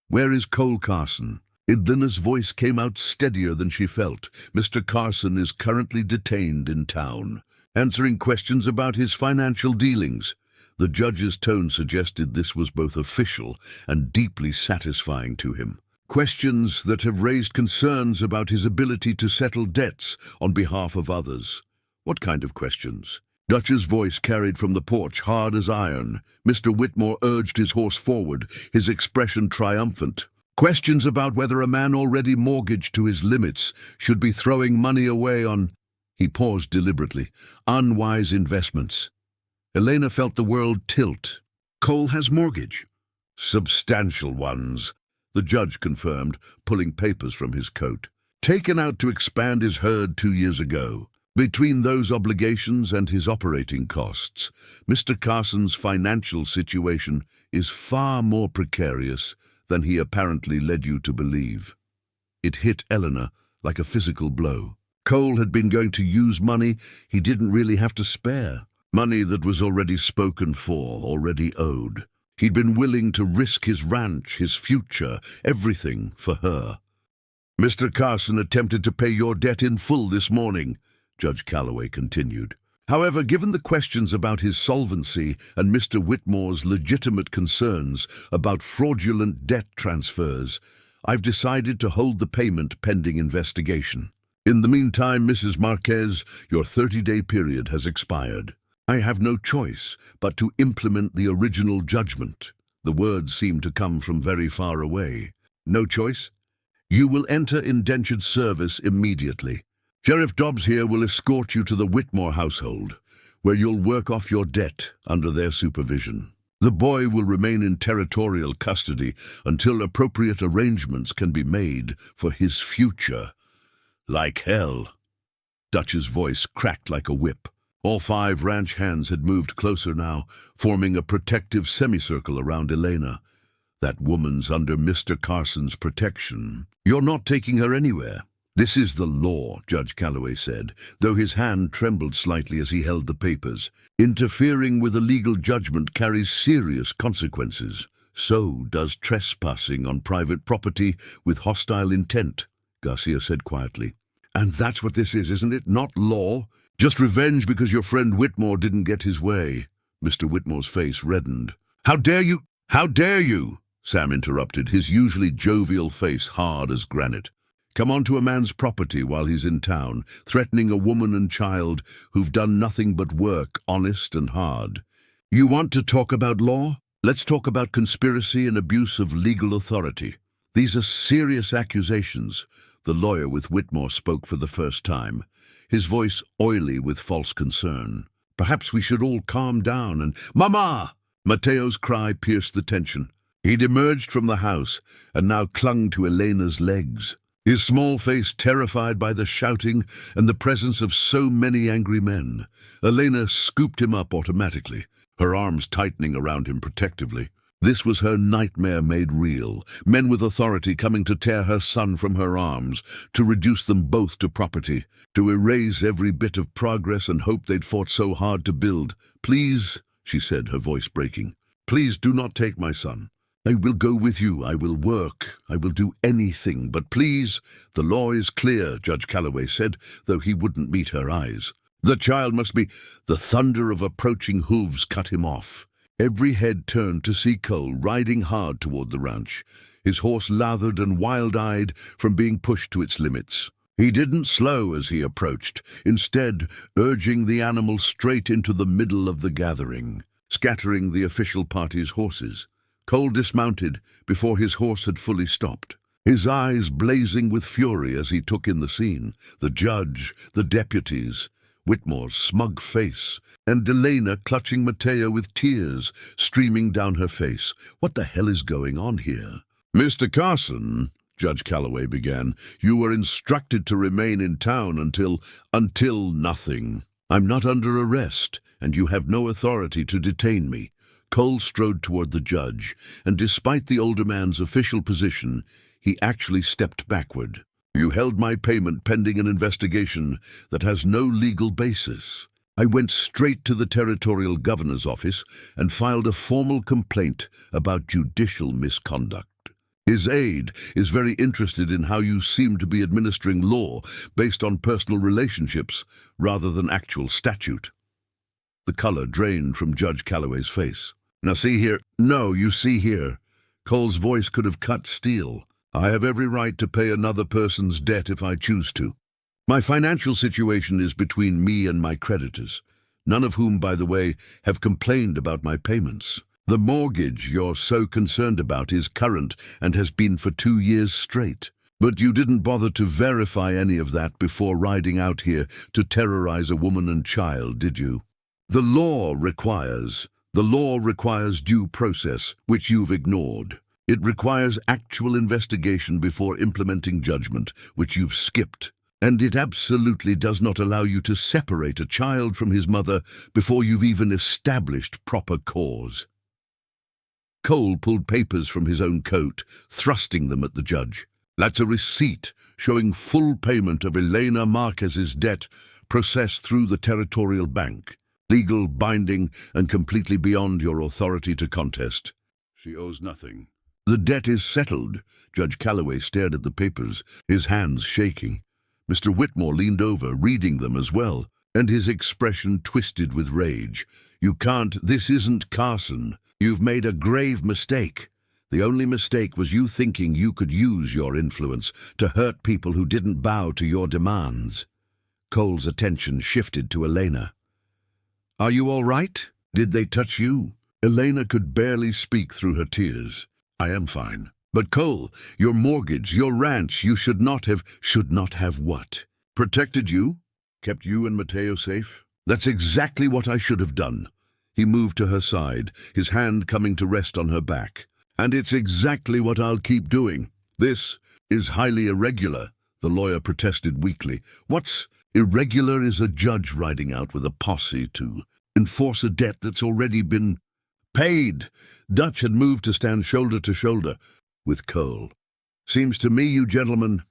"Where is Cole Carson?" Elena's voice came out steadier than she felt. "Mr. Carson is currently detained in town, answering questions about his financial dealings." The judge's tone suggested this was both official and deeply satisfying to him. Questions that have raised concerns about his ability to settle debts on behalf of others. What kind of questions? Dutch's voice carried from the porch hard as iron. Mr. Whitmore urged his horse forward, his expression triumphant. Questions about whether a man already mortgaged to his limits should be throwing money away on, he paused deliberately, unwise investments. Elena felt the world tilt. "Cole has mortgage." "Substantial ones," the judge confirmed, pulling papers from his coat. "Taken out to expand his herd 2 years ago. Between those obligations and his operating costs, Mr. Carson's financial situation is far more precarious than he apparently led you to believe." It hit Elena like a physical blow. Cole had been going to use money he didn't really have to spare. Money that was already spoken for, already owed. He'd been willing to risk his ranch, his future, everything for her. "Mr. Carson attempted to pay your debt in full this morning," Judge Calloway continued. "However, given the questions about his solvency and Mr. Whitmore's legitimate concerns about fraudulent debt transfers, I've decided to hold the payment pending investigation. In the meantime, Mrs. Marquez, your 30-day period has expired. I have no choice but to implement the original judgment." The words seemed to come from very far away. "No choice? You will enter indentured service immediately. Sheriff Dobbs here will escort you to the Whitmore household, where you'll work off your debt under their supervision. The boy will remain in territorial custody until appropriate arrangements can be made for his future." "Like hell." Dutch's voice cracked like a whip. All 5 ranch hands had moved closer now, forming a protective semicircle around Elena. "That woman's under Mr. Carson's protection. You're not taking her anywhere." "This is the law," Judge Calloway said, though his hand trembled slightly as he held the papers. "Interfering with a legal judgment carries serious consequences. So does trespassing on private property with hostile intent," Garcia said quietly. "And that's what this is, isn't it? Not law? Just revenge because your friend Whitmore didn't get his way." Mr. Whitmore's face reddened. "How dare you? How dare you?" Sam interrupted, his usually jovial face hard as granite. "Come onto a man's property while he's in town, threatening a woman and child who've done nothing but work, honest and hard. You want to talk about law? Let's talk about conspiracy and abuse of legal authority. These are serious accusations. The lawyer with Whitmore spoke for the first time, his voice oily with false concern. Perhaps we should all calm down and— "Mama!" Mateo's cry pierced the tension. He'd emerged from the house and now clung to Elena's legs, his small face terrified by the shouting and the presence of so many angry men. Elena scooped him up automatically, her arms tightening around him protectively. This was her nightmare made real, men with authority coming to tear her son from her arms, to reduce them both to property, to erase every bit of progress and hope they'd fought so hard to build. "Please," she said, her voice breaking, "please do not take my son. I will go with you, I will work, I will do anything, but please, the law is clear," Judge Calloway said, though he wouldn't meet her eyes. "The child must be—" The thunder of approaching hooves cut him off. Every head turned to see Cole riding hard toward the ranch, his horse lathered and wild-eyed from being pushed to its limits. He didn't slow as he approached, instead urging the animal straight into the middle of the gathering, scattering the official party's horses. Cole dismounted before his horse had fully stopped, his eyes blazing with fury as he took in the scene, the judge, the deputies, Whitmore's smug face, and Elena clutching Mateo with tears streaming down her face. "What the hell is going on here?" "Mr. Carson," Judge Calloway began, "you were instructed to remain in town until nothing. I'm not under arrest, and you have no authority to detain me." Cole strode toward the judge, and despite the older man's official position, he actually stepped backward. "You held my payment pending an investigation that has no legal basis. I went straight to the territorial governor's office and filed a formal complaint about judicial misconduct. His aide is very interested in how you seem to be administering law based on personal relationships rather than actual statute." The color drained from Judge Calloway's face. "Now see here—" "No, you see here." Cole's voice could have cut steel. "I have every right to pay another person's debt if I choose to. My financial situation is between me and my creditors, none of whom, by the way, have complained about my payments. The mortgage you're so concerned about is current and has been for 2 years straight. But you didn't bother to verify any of that before riding out here to terrorize a woman and child, did you? The law requires due process, which you've ignored. It requires actual investigation before implementing judgment, which you've skipped. And it absolutely does not allow you to separate a child from his mother before you've even established proper cause." Cole pulled papers from his own coat, thrusting them at the judge. "That's a receipt showing full payment of Elena Marquez's debt processed through the Territorial Bank. Legal, binding, and completely beyond your authority to contest. She owes nothing." "The debt is settled." Judge Calloway stared at the papers, his hands shaking. Mr. Whitmore leaned over, reading them as well, and his expression twisted with rage. "You can't— This isn't Carson. You've made a grave mistake. The only mistake was you thinking you could use your influence to hurt people who didn't bow to your demands." Cole's attention shifted to Elena. "Are you all right? Did they touch you?" Elena could barely speak through her tears. "I am fine. But Cole, your mortgage, your ranch, you should not have— "Should not have what? Protected you? Kept you and Mateo safe? That's exactly what I should have done." He moved to her side, his hand coming to rest on her back. "And it's exactly what I'll keep doing. This is highly irregular," the lawyer protested weakly. "What's irregular is a judge riding out with a posse to enforce a debt that's already been paid." Dutch had moved to stand shoulder to shoulder with Cole. "Seems to me you gentlemen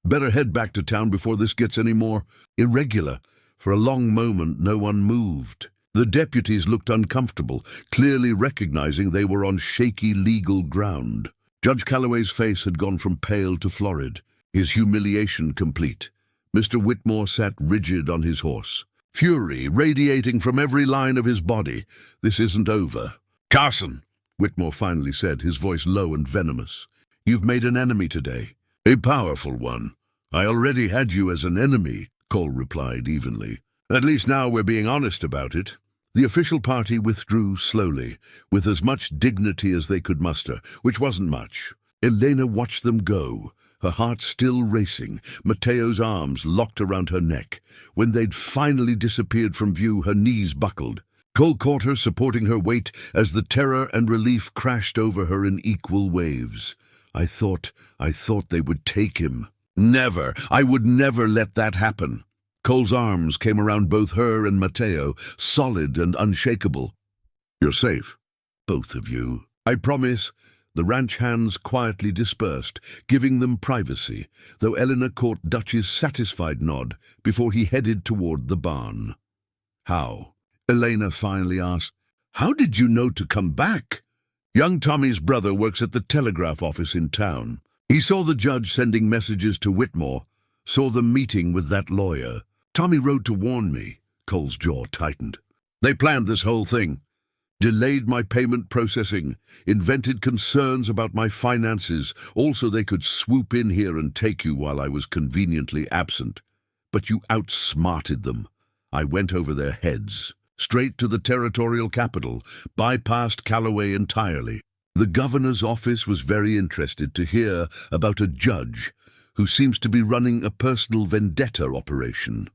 better head back to town before this gets any more irregular." For a long moment no one moved. The deputies looked uncomfortable, clearly recognizing they were on shaky legal ground. Judge Calloway's face had gone from pale to florid, his humiliation complete. Mr. Whitmore sat rigid on his horse, fury radiating from every line of his body. "This isn't over." "Carson," Whitmore finally said, his voice low and venomous, "you've made an enemy today. A powerful one." "I already had you as an enemy," Cole replied evenly. "At least now we're being honest about it. The official party withdrew slowly, with as much dignity as they could muster, which wasn't much. Elena watched them go, her heart still racing, Matteo's arms locked around her neck. When they'd finally disappeared from view, her knees buckled. Cole caught her, supporting her weight, as the terror and relief crashed over her in equal waves. I thought they would take him. Never! I would never let that happen. Cole's arms came around both her and Matteo, solid and unshakable. You're safe, both of you. I promise. The ranch hands quietly dispersed, giving them privacy, though Elena caught Dutch's satisfied nod before he headed toward the barn. How? Elena finally asked. How did you know to come back? Young Tommy's brother works at the telegraph office in town. He saw the judge sending messages to Whitmore, saw them meeting with that lawyer. Tommy wrote to warn me. Cole's jaw tightened. They planned this whole thing. Delayed my payment processing, invented concerns about my finances, also they could swoop in here and take you while I was conveniently absent. But you outsmarted them. I went over their heads, straight to the territorial capital, bypassed Calloway entirely. The governor's office was very interested to hear about a judge who seems to be running a personal vendetta operation.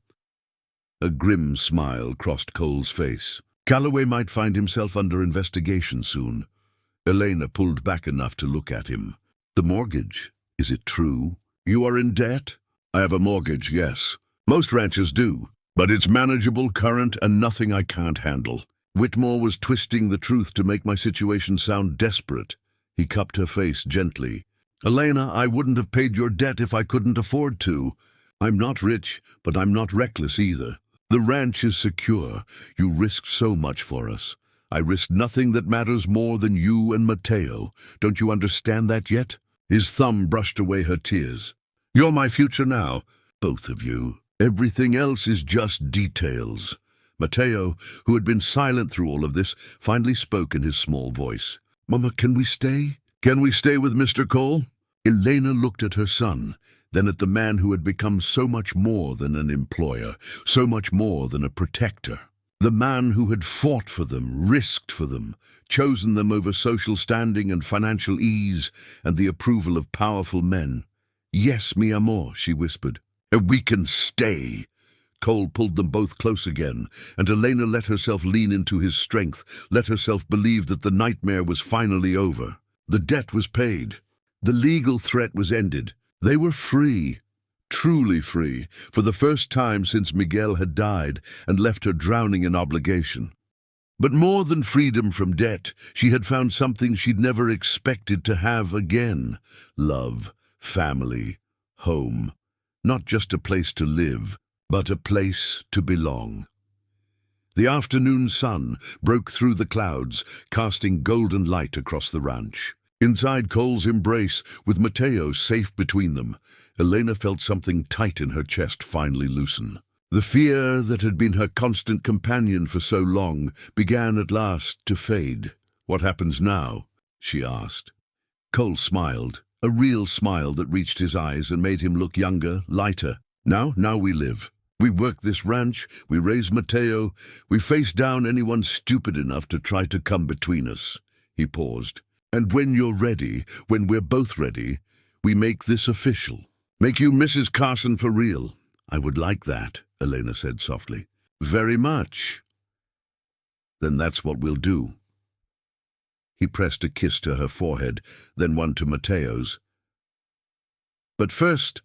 A grim smile crossed Cole's face. Calloway might find himself under investigation soon. Elena pulled back enough to look at him. The mortgage, is it true? You are in debt? I have a mortgage, yes. Most ranchers do, but it's manageable, current, and nothing I can't handle. Whitmore was twisting the truth to make my situation sound desperate. He cupped her face gently. Elena, I wouldn't have paid your debt if I couldn't afford to. I'm not rich, but I'm not reckless either. The ranch is secure. You risked so much for us. I risked nothing that matters more than you and Matteo. Don't you understand that yet? His thumb brushed away her tears. You're my future now, both of you. Everything else is just details. Matteo, who had been silent through all of this, finally spoke in his small voice. Mama, can we stay? Can we stay with Mr. Cole? Elena looked at her son, then at the man who had become so much more than an employer, so much more than a protector. The man who had fought for them, risked for them, chosen them over social standing and financial ease and the approval of powerful men. Yes, mi amor, she whispered. We can stay. Cole pulled them both close again, and Elena let herself lean into his strength, let herself believe that the nightmare was finally over. The debt was paid. The legal threat was ended. They were free, truly free, for the first time since Miguel had died and left her drowning in obligation. But more than freedom from debt, she had found something she'd never expected to have again. Love, family, home. Not just a place to live, but a place to belong. The afternoon sun broke through the clouds, casting golden light across the ranch. Inside Cole's embrace, with Matteo safe between them, Elena felt something tight in her chest finally loosen. The fear that had been her constant companion for so long began at last to fade. What happens now? She asked. Cole smiled, a real smile that reached his eyes and made him look younger, lighter. Now we live. We work this ranch, we raise Matteo, we face down anyone stupid enough to try to come between us. He paused. And when you're ready, when we're both ready, we make this official. Make you Mrs. Carson for real. I would like that, Elena said softly. Very much. Then that's what we'll do. He pressed a kiss to her forehead, then one to Matteo's. But first,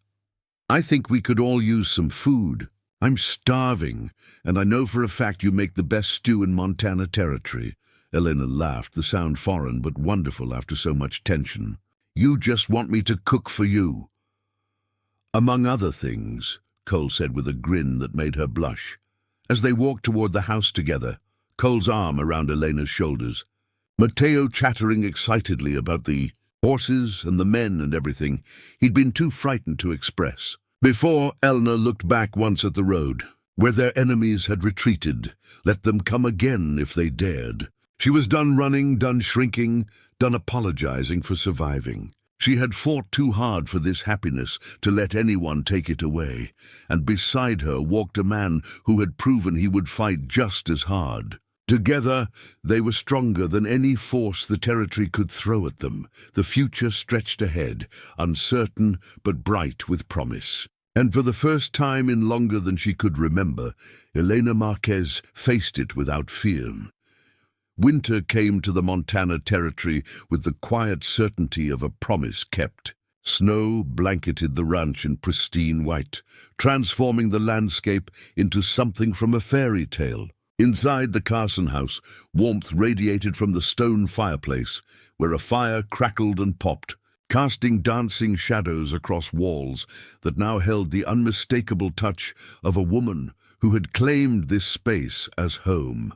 I think we could all use some food. I'm starving, and I know for a fact you make the best stew in Montana Territory. Elena laughed, the sound foreign but wonderful after so much tension. You just want me to cook for you. Among other things, Cole said with a grin that made her blush. As they walked toward the house together, Cole's arm around Elena's shoulders, Matteo chattering excitedly about the horses and the men and everything he'd been too frightened to express. Before, Elena looked back once at the road, where their enemies had retreated. Let them come again if they dared. She was done running, done shrinking, done apologizing for surviving. She had fought too hard for this happiness to let anyone take it away, and beside her walked a man who had proven he would fight just as hard. Together, they were stronger than any force the territory could throw at them. The future stretched ahead, uncertain but bright with promise. And for the first time in longer than she could remember, Elena Marquez faced it without fear. Winter came to the Montana territory with the quiet certainty of a promise kept. Snow blanketed the ranch in pristine white, transforming the landscape into something from a fairy tale. Inside the Carson house, warmth radiated from the stone fireplace, where a fire crackled and popped, casting dancing shadows across walls that now held the unmistakable touch of a woman who had claimed this space as home.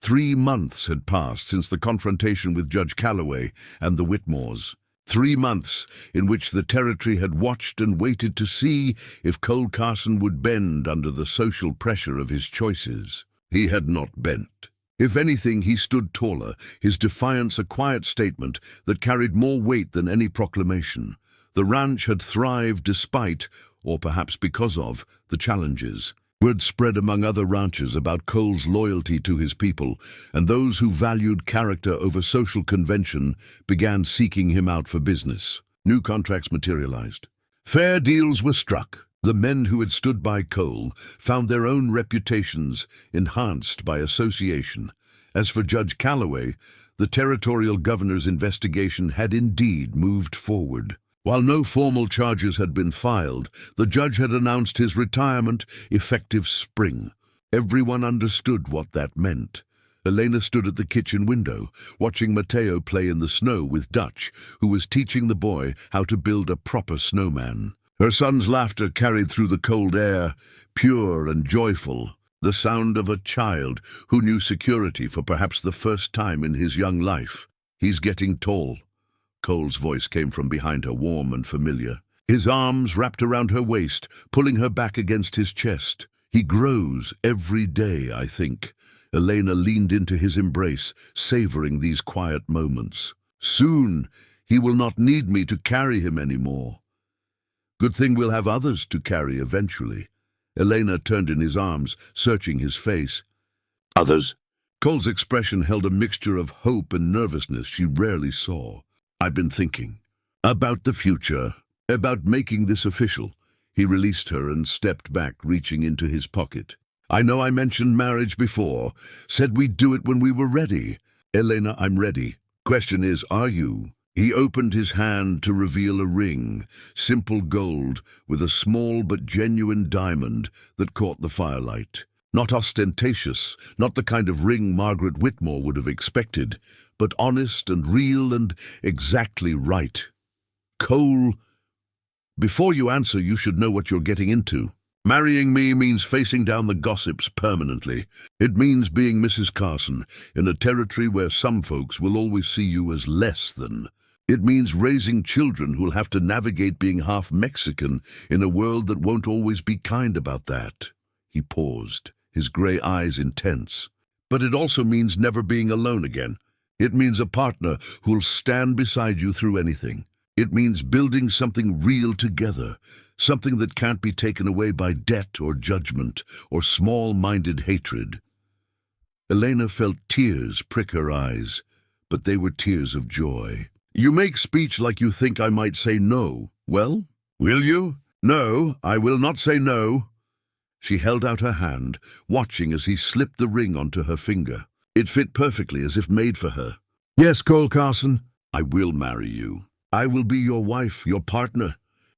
3 months had passed since the confrontation with Judge Calloway and the Whitmores. 3 months in which the territory had watched and waited to see if Cole Carson would bend under the social pressure of his choices. He had not bent. If anything, he stood taller, his defiance a quiet statement that carried more weight than any proclamation. The ranch had thrived despite, or perhaps because of, the challenges. Word spread among other ranchers about Cole's loyalty to his people, and those who valued character over social convention began seeking him out for business. New contracts materialized. Fair deals were struck. The men who had stood by Cole found their own reputations enhanced by association. As for Judge Calloway, the territorial governor's investigation had indeed moved forward. While no formal charges had been filed, the judge had announced his retirement effective spring. Everyone understood what that meant. Elena stood at the kitchen window, watching Mateo play in the snow with Dutch, who was teaching the boy how to build a proper snowman. Her son's laughter carried through the cold air, pure and joyful, the sound of a child who knew security for perhaps the first time in his young life. "He's getting tall." Cole's voice came from behind her, warm and familiar. His arms wrapped around her waist, pulling her back against his chest. "He grows every day, I think." Elena leaned into his embrace, savoring these quiet moments. "Soon, he will not need me to carry him anymore. Good thing we'll have others to carry eventually." Elena turned in his arms, searching his face. "Others?" Cole's expression held a mixture of hope and nervousness she rarely saw. "I've been thinking about the future, about making this official." He released her and stepped back, reaching into his pocket. "I know I mentioned marriage before, said we'd do it when we were ready. Elena, I'm ready. Question is, are you?" He opened his hand to reveal a ring, simple gold, with a small but genuine diamond that caught the firelight. Not ostentatious, not the kind of ring Margaret Whitmore would have expected, but honest and real and exactly right. "Cole, before you answer, you should know what you're getting into. Marrying me means facing down the gossips permanently. It means being Mrs. Carson in a territory where some folks will always see you as less than. It means raising children who'll have to navigate being half Mexican in a world that won't always be kind about that." He paused, his gray eyes intense. "But it also means never being alone again. It means a partner who'll stand beside you through anything. It means building something real together, something that can't be taken away by debt or judgment or small-minded hatred." Elena felt tears prick her eyes, but they were tears of joy. "You make speech like you think I might say no. Well, will you?" "No, I will not say no." She held out her hand, watching as he slipped the ring onto her finger. It fit perfectly, as if made for her. "Yes, Cole Carson, I will marry you. I will be your wife, your partner.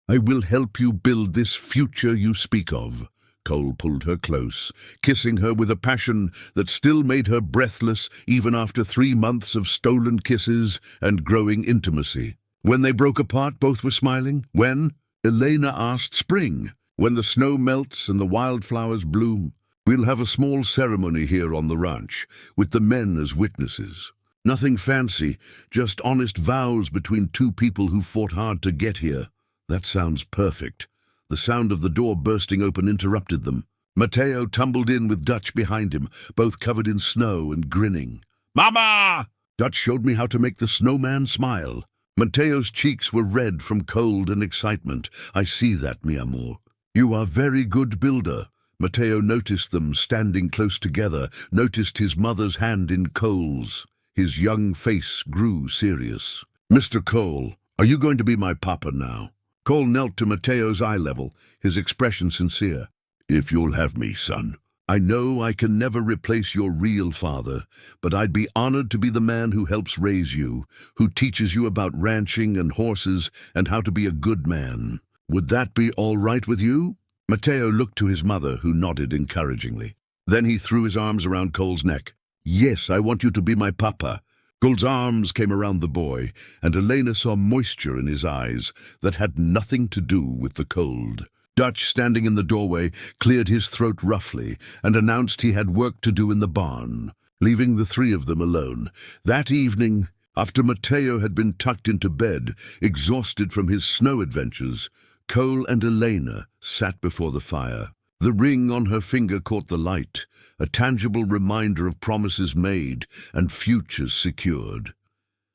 I will help you build this future you speak of." Cole pulled her close, kissing her with a passion that still made her breathless even after 3 months of stolen kisses and growing intimacy. When they broke apart, both were smiling. When? Elena asked. "Spring, when the snow melts and the wildflowers bloom. We'll have a small ceremony here on the ranch, with the men as witnesses. Nothing fancy, just honest vows between 2 people who fought hard to get here." "That sounds perfect." The sound of the door bursting open interrupted them. Mateo tumbled in with Dutch behind him, both covered in snow and grinning. "Mama!" Dutch showed me how to make the snowman smile. Mateo's cheeks were red from cold and excitement. "I see that, mi amor. You are very good builder, Matteo noticed them standing close together, noticed his mother's hand in Cole's. His young face grew serious. "Mr. Cole, are you going to be my papa now?" Cole knelt to Matteo's eye level, his expression sincere. "If you'll have me, son. I know I can never replace your real father, but I'd be honored to be the man who helps raise you, who teaches you about ranching and horses and how to be a good man. Would that be all right with you?" Matteo looked to his mother, who nodded encouragingly. Then he threw his arms around Cole's neck. "Yes, I want you to be my papa." Cole's arms came around the boy, and Elena saw moisture in his eyes that had nothing to do with the cold. Dutch, standing in the doorway, cleared his throat roughly and announced he had work to do in the barn, leaving the three of them alone. That evening, after Matteo had been tucked into bed, exhausted from his snow adventures, Cole and Elena sat before the fire. The ring on her finger caught the light, a tangible reminder of promises made and futures secured.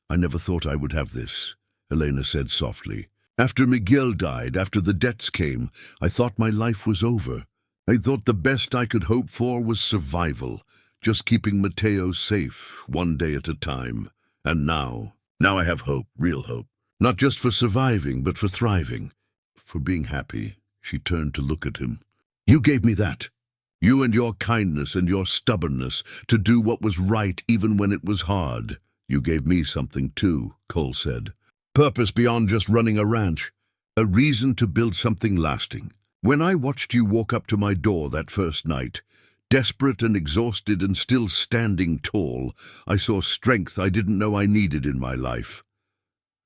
"I never thought I would have this," Elena said softly. "After Miguel died, after the debts came, I thought my life was over. I thought the best I could hope for was survival, just keeping Matteo safe, one day at a time. And now I have hope, real hope. Not just for surviving, but for thriving, for being happy." She turned to look at him. "You gave me that. You and your kindness and your stubbornness to do what was right even when it was hard. You gave me something too," Cole said. "Purpose beyond just running a ranch. A reason to build something lasting. When I watched you walk up to my door that first night, desperate and exhausted and still standing tall, I saw strength I didn't know I needed in my life.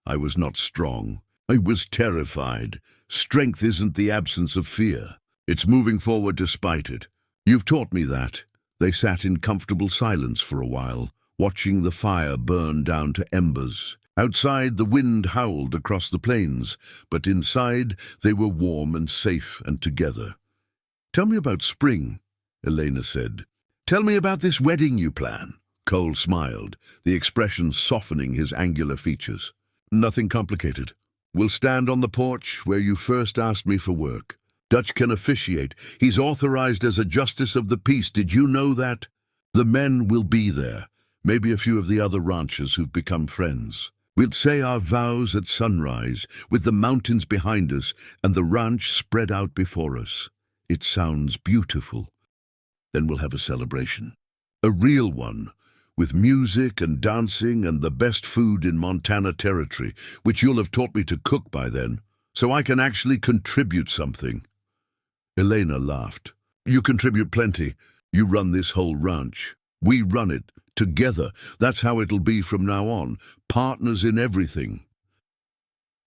I was not strong. I was terrified. Strength isn't the absence of fear. It's moving forward despite it. You've taught me that." They sat in comfortable silence for a while, watching the fire burn down to embers. Outside, the wind howled across the plains, but inside they were warm and safe and together. "Tell me about spring," Elena said. "Tell me about this wedding you plan." Cole smiled, the expression softening his angular features. "Nothing complicated. We'll stand on the porch where you first asked me for work. Dutch can officiate. He's authorized as a justice of the peace. Did you know that? The men will be there, maybe a few of the other ranchers who've become friends. We'll say our vows at sunrise, with the mountains behind us and the ranch spread out before us. It sounds beautiful. Then we'll have a celebration. A real one, with music and dancing and the best food in Montana Territory, which you'll have taught me to cook by then, so I can actually contribute something." Elena laughed. "You contribute plenty. You run this whole ranch. We run it, together. That's how it'll be from now on, partners in everything."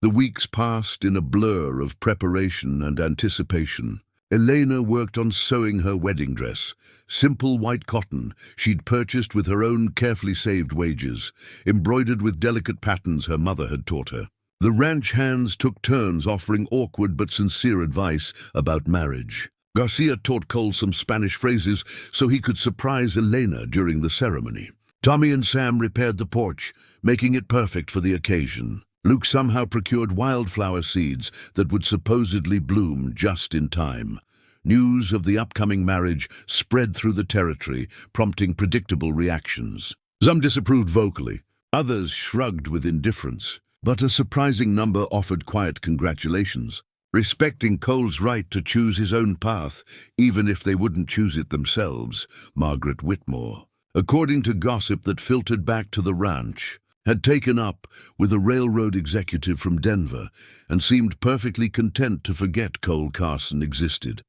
The weeks passed in a blur of preparation and anticipation. Elena worked on sewing her wedding dress, simple white cotton she'd purchased with her own carefully saved wages, embroidered with delicate patterns her mother had taught her. The ranch hands took turns offering awkward but sincere advice about marriage. Garcia taught Cole some Spanish phrases so he could surprise Elena during the ceremony. Tommy and Sam repaired the porch, making it perfect for the occasion. Luke somehow procured wildflower seeds that would supposedly bloom just in time. News of the upcoming marriage spread through the territory, prompting predictable reactions. Some disapproved vocally, others shrugged with indifference, but a surprising number offered quiet congratulations, respecting Cole's right to choose his own path, even if they wouldn't choose it themselves. Margaret Whitmore, according to gossip that filtered back to the ranch, had taken up with a railroad executive from Denver and seemed perfectly content to forget Cole Carson existed.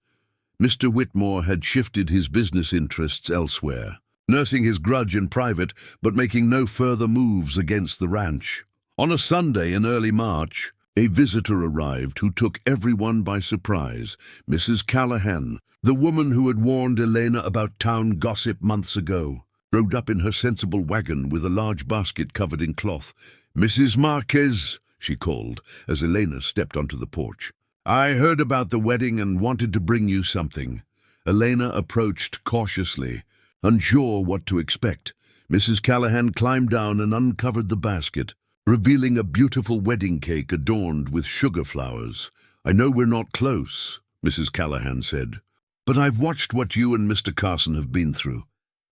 Mr. Whitmore had shifted his business interests elsewhere, nursing his grudge in private but making no further moves against the ranch. On a Sunday in early March, a visitor arrived who took everyone by surprise. Mrs. Callahan, the woman who had warned Elena about town gossip months ago, rode up in her sensible wagon with a large basket covered in cloth. "Mrs. Marquez," she called as Elena stepped onto the porch. "I heard about the wedding and wanted to bring you something." Elena approached cautiously, unsure what to expect. Mrs. Callahan climbed down and uncovered the basket, revealing a beautiful wedding cake adorned with sugar flowers. "I know we're not close," Mrs. Callahan said, But I've watched what you and Mr. Carson have been through.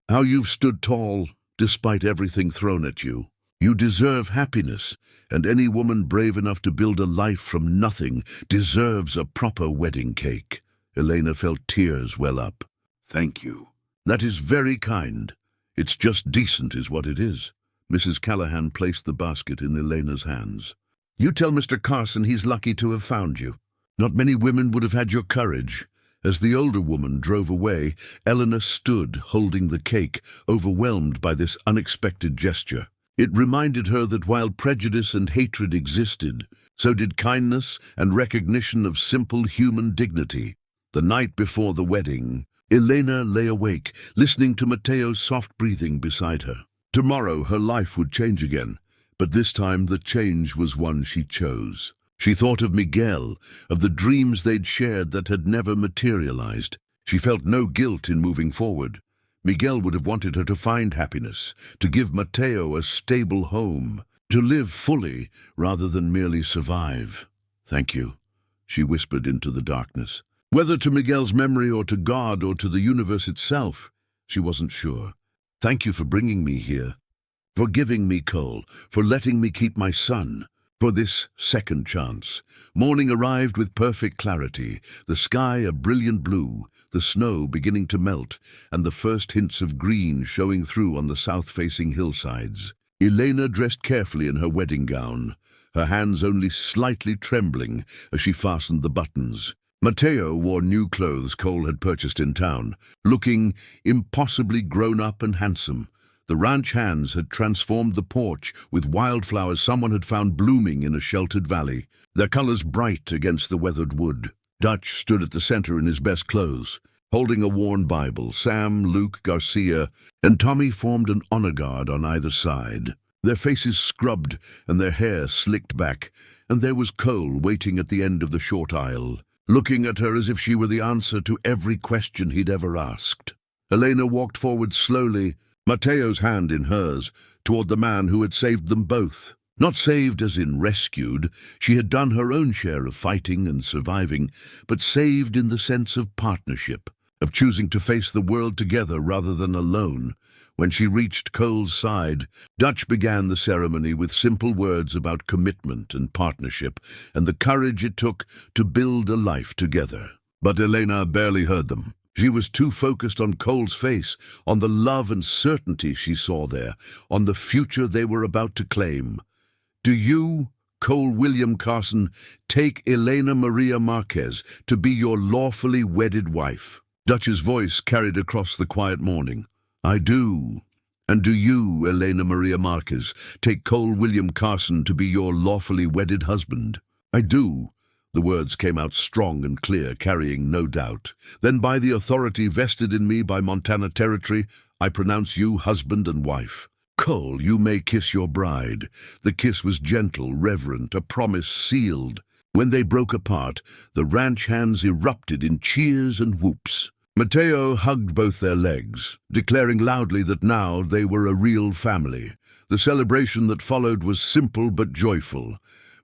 How you've stood tall, despite everything thrown at you. You deserve happiness, and any woman brave enough to build a life from nothing deserves a proper wedding cake. Elena felt tears well up. Thank you. That is very kind. It's just decent is what it is. Mrs. Callahan placed the basket in Elena's hands. You tell Mr. Carson he's lucky to have found you. Not many women would have had your courage. As the older woman drove away, Eleanor stood holding the cake, overwhelmed by this unexpected gesture. It reminded her that while prejudice and hatred existed, so did kindness and recognition of simple human dignity. The night before the wedding, Elena lay awake, listening to Matteo's soft breathing beside her. Tomorrow her life would change again, but this time the change was one she chose. She thought of Miguel, of the dreams they'd shared that had never materialized. She felt no guilt in moving forward. Miguel would have wanted her to find happiness, to give Matteo a stable home, to live fully rather than merely survive. Thank you, she whispered into the darkness. Whether to Miguel's memory or to God or to the universe itself, she wasn't sure. Thank you for bringing me here, for giving me Cole, for letting me keep my son. For this second chance. Morning arrived with perfect clarity, the sky a brilliant blue, the snow beginning to melt, and the first hints of green showing through on the south-facing hillsides. Elena dressed carefully in her wedding gown, her hands only slightly trembling as she fastened the buttons. Matteo wore new clothes Cole had purchased in town, looking impossibly grown-up and handsome. The ranch hands had transformed the porch with wildflowers someone had found blooming in a sheltered valley, their colors bright against the weathered wood. Dutch stood at the center in his best clothes, holding a worn Bible. Sam, Luke, Garcia, and Tommy formed an honor guard on either side, their faces scrubbed and their hair slicked back, and there was Cole waiting at the end of the short aisle, looking at her as if she were the answer to every question he'd ever asked. Elena walked forward slowly, Matteo's hand in hers, toward the man who had saved them both. Not saved as in rescued, she had done her own share of fighting and surviving, but saved in the sense of partnership, of choosing to face the world together rather than alone. When she reached Cole's side, Dutch began the ceremony with simple words about commitment and partnership, and the courage it took to build a life together. But Elena barely heard them. She was too focused on Cole's face, on the love and certainty she saw there, on the future they were about to claim. Do you, Cole William Carson, take Elena Maria Marquez to be your lawfully wedded wife? Dutch's voice carried across the quiet morning. I do. And do you, Elena Maria Marquez, take Cole William Carson to be your lawfully wedded husband? I do. The words came out strong and clear, carrying no doubt. Then by the authority vested in me by Montana Territory, I pronounce you husband and wife. Cole, you may kiss your bride. The kiss was gentle, reverent, a promise sealed. When they broke apart, the ranch hands erupted in cheers and whoops. Matteo hugged both their legs, declaring loudly that now they were a real family. The celebration that followed was simple but joyful.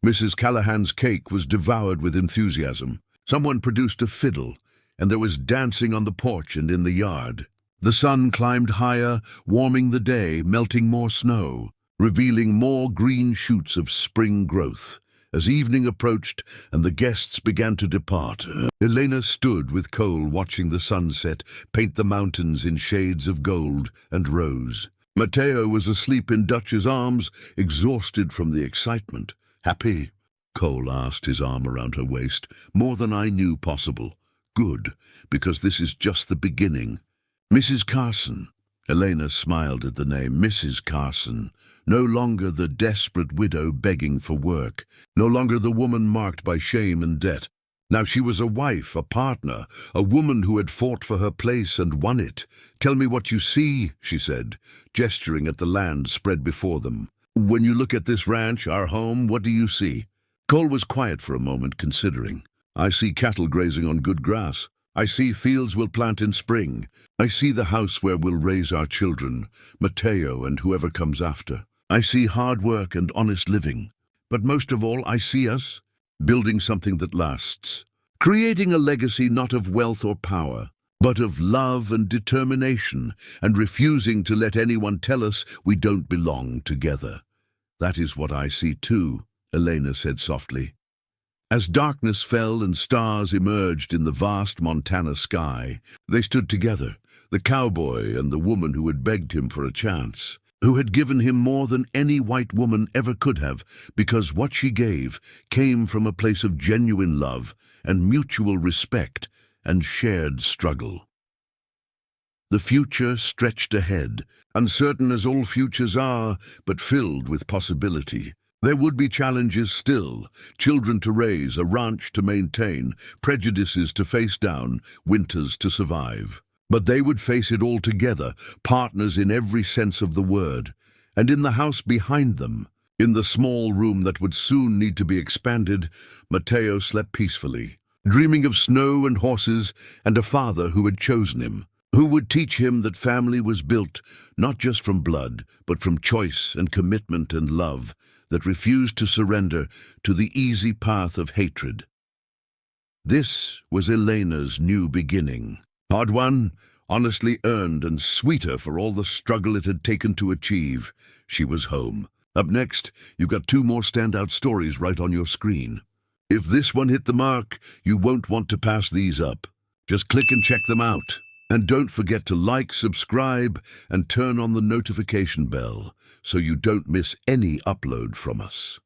Mrs. Callahan's cake was devoured with enthusiasm. Someone produced a fiddle, and there was dancing on the porch and in the yard. The sun climbed higher, warming the day, melting more snow, revealing more green shoots of spring growth. As evening approached and the guests began to depart, Elena stood with Cole watching the sunset paint the mountains in shades of gold and rose. Matteo was asleep in Dutch's arms, exhausted from the excitement. Happy? Cole asked, his arm around her waist. More than I knew possible. Good, because this is just the beginning. Mrs. Carson. Elena smiled at the name. Mrs. Carson. No longer the desperate widow begging for work. No longer the woman marked by shame and debt. Now she was a wife, a partner, a woman who had fought for her place and won it. Tell me what you see, she said, gesturing at the land spread before them. When you look at this ranch, our home, what do you see? Cole was quiet for a moment, considering. I see cattle grazing on good grass. I see fields we'll plant in spring. I see the house where we'll raise our children, Matteo and whoever comes after. I see hard work and honest living. But most of all, I see us building something that lasts. Creating a legacy not of wealth or power, but of love and determination, and refusing to let anyone tell us we don't belong together. That is what I see too, Elena said softly. As darkness fell and stars emerged in the vast Montana sky, they stood together, the cowboy and the woman who had begged him for a chance, who had given him more than any white woman ever could have, because what she gave came from a place of genuine love and mutual respect and shared struggle. The future stretched ahead, uncertain as all futures are, but filled with possibility. There would be challenges still, children to raise, a ranch to maintain, prejudices to face down, winters to survive. But they would face it all together, partners in every sense of the word. And in the house behind them, in the small room that would soon need to be expanded, Mateo slept peacefully, dreaming of snow and horses and a father who had chosen him, who would teach him that family was built not just from blood, but from choice and commitment and love, that refused to surrender to the easy path of hatred. This was Elena's new beginning. Hard won, honestly earned, and sweeter for all the struggle it had taken to achieve. She was home. Up next, you've got 2 more standout stories right on your screen. If this one hit the mark, you won't want to pass these up. Just click and check them out. And don't forget to like, subscribe, and turn on the notification bell so you don't miss any upload from us.